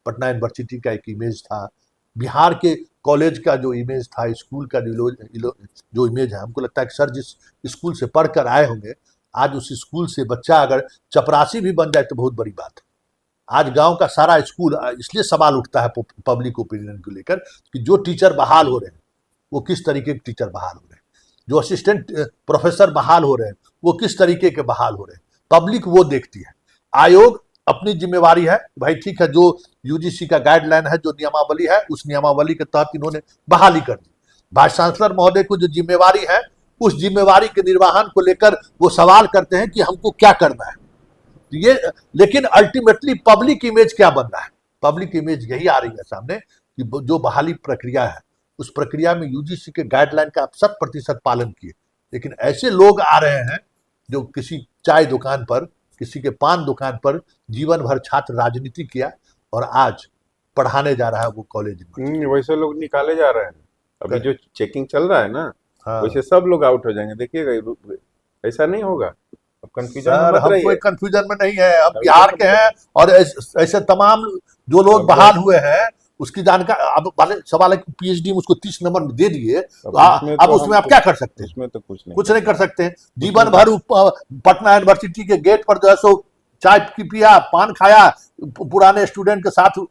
पटना यूनिवर्सिटी का एक इमेज था, बिहार के कॉलेज का जो इमेज था, स्कूल का जो इमेज है, हमको लगता है कि सर जिस स्कूल से पढ़कर आए होंगे, आज उस स्कूल से बच्चा अगर चपरासी भी बन जाए तो बहुत बड़ी बात है। आज गांव का सारा स्कूल, इसलिए सवाल उठता है पब्लिक ओपिनियन को लेकर कि जो टीचर बहाल हो रहे हैं वो किस तरीके के टीचर बहाल हो रहे हैं, जो असिस्टेंट प्रोफेसर बहाल हो रहे हैं वो किस तरीके के बहाल हो रहे हैं। पब्लिक वो देखती है। आयोग अपनी जिम्मेवारी है, भाई ठीक है, जो यूजीसी का गाइडलाइन है, जो नियमावली है, उस नियमावली के तहत इन्होंने बहाली कर दी। वाइस चांसलर महोदय को जो जिम्मेवारी है, उस जिम्मेवारी के निर्वहन को लेकर वो सवाल करते हैं कि हमको क्या करना है। ये, लेकिन अल्टीमेटली पब्लिक इमेज क्या बन रहा है? पब्लिक इमेज यही आ रही है सामने कि जो बहाली प्रक्रिया है उस प्रक्रिया में यूजीसी के गाइडलाइन का आप 100% पालन किए। लेकिन ऐसे लोग आ रहे हैं जो किसी चाय दुकान पर, किसी के पान दुकान पर जीवन भर छात्र राजनीति किया और आज पढ़ाने जा रहा है वो कॉलेज में।
वैसे लोग निकाले जा रहे हैं। अभी जो चेकिंग चल रहा है ना,
हाँ
वैसे सब लोग आउट हो जाएंगे, देखिएगा। ऐसा नहीं होगा, अब कंफ्यूजन में
सर,
मत
हम
रहिए।
कोई कंफ्यूजन में नहीं है, हम बिहार के हैं और ऐसे तमाम जो लोग बहाल हुए हैं उसकी जानकारी। अब वाले सवाल है कि पीएचडी में उसको 30 नंबर दे दिए, अब उसमें आप क्या कर सकते हैं?
उसमें तो कुछ
नहीं कर सकते। जीवन भर पटना यूनिवर्सिटी के गेट पर जो है सो चाय पिया, पान खाया, पुराने स्टूडेंट के साथ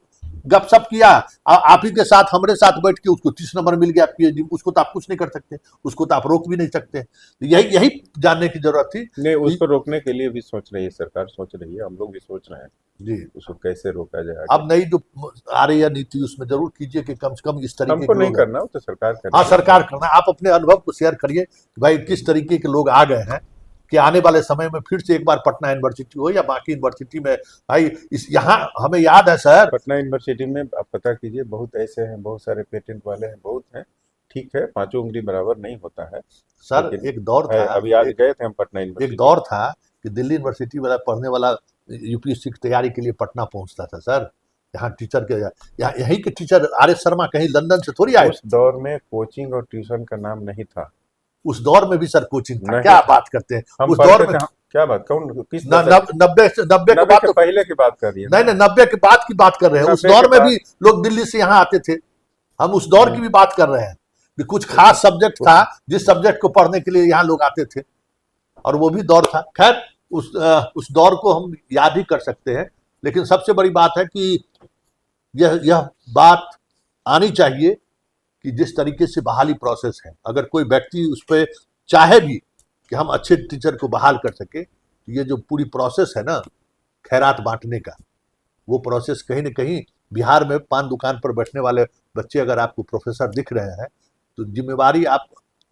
गपशप किया, आप ही के साथ हमारे साथ बैठ के उसको 30 नंबर मिल गया पीएचडी, उसको तो आप कुछ नहीं कर सकते, उसको तो आप रोक भी नहीं सकते। यही जानने की जरूरत थी।
नहीं, उसको रोकने के लिए भी सोच रही है सरकार, सोच रही है, हम लोग भी सोच रहे हैं
जी,
उसको कैसे रोका जाए।
अब नई जो आ रही है नीति उसमें जरूर कीजिए कि कम से कम इस तरीके
हमको
के
नहीं
लोग,
करना, वो तो सरकार करना।
हाँ सरकार करना। आप अपने अनुभव को शेयर करिए कि भाई किस तरीके के लोग आ गए हैं कि आने वाले समय में फिर से एक बार पटना यूनिवर्सिटी हो या बाकी यूनिवर्सिटी में, भाई इस यहाँ हमें याद है सर,
पटना यूनिवर्सिटी में आप पता कीजिए, बहुत ऐसे हैं, बहुत सारे पेटेंट वाले हैं, बहुत हैं। ठीक है, पांचों उंगली बराबर नहीं होता है
सर एक दौर था,
अभी आज गए थे हम पटना यूनिवर्सिटी,
एक दौर था कि दिल्ली यूनिवर्सिटी वाला पढ़ने वाला यूपीएससी की तैयारी के लिए पटना पहुंचता था सर। यहाँ टीचर के यहीं के टीचर आर.एस. शर्मा कहीं लंदन से थोड़ी आए।
उस दौर में कोचिंग और ट्यूशन का नाम नहीं था।
उस दौर में भी सर कोचिंग था,
नहीं
क्या
था।
बात करते हैं?
हम
उस
पढ़ते
दौर में
थे, क्या बात, कौन, किस
नब्बे के बाद
के पहले की बात कर रही है?
नहीं, 90 के बाद की बात कर रहे हैं। उस
90
दौर
के
में
बाद।
भी लोग दिल्ली से यहाँ आते थे, हम उस दौर की भी बात कर रहे हैं कि कुछ खास सब्जेक्ट था जिस सब्जेक्ट को पढ़ने के लिए यहाँ लोग आते थे, और वो भी दौर था। खैर उस दौर को हम याद ही कर सकते हैं। लेकिन सबसे बड़ी बात है कि यह बात आनी चाहिए कि जिस तरीके से बहाली प्रोसेस है, अगर कोई व्यक्ति उस पर चाहे भी कि हम अच्छे टीचर को बहाल कर सके, तो ये जो पूरी प्रोसेस है ना खैरात बांटने का, वो प्रोसेस कहीं ना कहीं बिहार में पान दुकान पर बैठने वाले बच्चे अगर आपको प्रोफेसर दिख रहे हैं तो जिम्मेवारी आप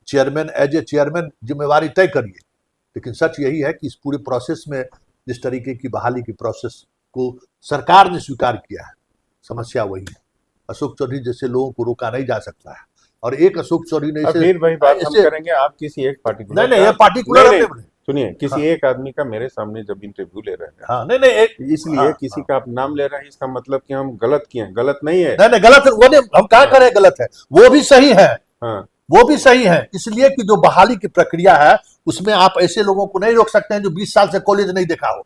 चेयरमैन, एज ए चेयरमैन जिम्मेवारी तय करिए। लेकिन सच यही है कि इस पूरे प्रोसेस में जिस तरीके की बहाली की प्रोसेस को सरकार ने स्वीकार किया है, समस्या वही है। अशोक चौधरी जैसे लोगों को रोका नहीं जा सकता है, और एक अशोक चौधरी ने
फिर वही बात हम करेंगे। आप किसी एक पार्टिकुलर,
नहीं, ये पार्टिकुलर
सुनिए, किसी एक आदमी का मेरे सामने जब इंटरव्यू ले रहे हैं,
हाँ, नहीं,
इसलिए किसी का आप नाम ले रहे हैं, इसका मतलब कि हम गलत किए हैं? गलत नहीं है।
नहीं, गलत वो नहीं, हम क्या करें, गलत है, वो भी सही है।
हाँ,
वो भी सही है, इसलिए कि जो बहाली की प्रक्रिया है उसमें आप ऐसे लोगों को नहीं रोक सकते हैं जो 20 साल से कॉलेज नहीं देखा हो।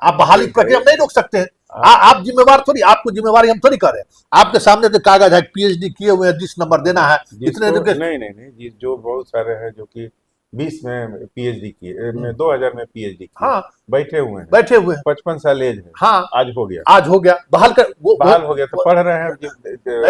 आप बहाली प्रक्रिया में नहीं रोक सकते हैं। आप जिम्मेवार थोड़ी, आपको जिम्मेवारी हम थोड़ी कर रहे हैं। आपके सामने तो कागज है, पीएचडी किए हुए हैं, 10 नंबर देना है, इतने
नहीं, जो बहुत सारे हैं जो कि 20 में पीएचडी किए, 2000 में पीएचडी किए,
हाँ,
बैठे हुए हैं,
55
साल एज है,
हाँ,
आज हो गया,
बहाल
हो गया, तो पढ़ रहे हैं,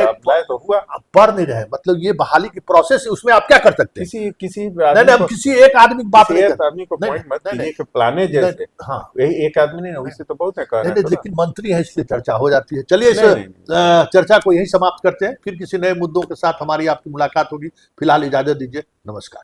अप्लाई तो हुआ,
पढ़ नहीं रहे, मतलब ये बहाली की प्रोसेस है, उसमें आप क्या कर सकते हैं?
किसी
हम किसी एक आदमी की बात नहीं करते,
आदमी को पॉइंट मत कीजिए कि प्लाने जैसे,
हाँ,
यही एक आदमी नहीं, वैसे तो बहुत है कह रहे हैं।
लेकिन मंत्री है इसलिए चर्चा हो जाती है। चलिए इस चर्चा को यहीं समाप्त करते हैं, फिर किसी नए मुद्दों के साथ हमारी आपकी मुलाकात होगी। फिलहाल इजाजत दीजिए, नमस्कार।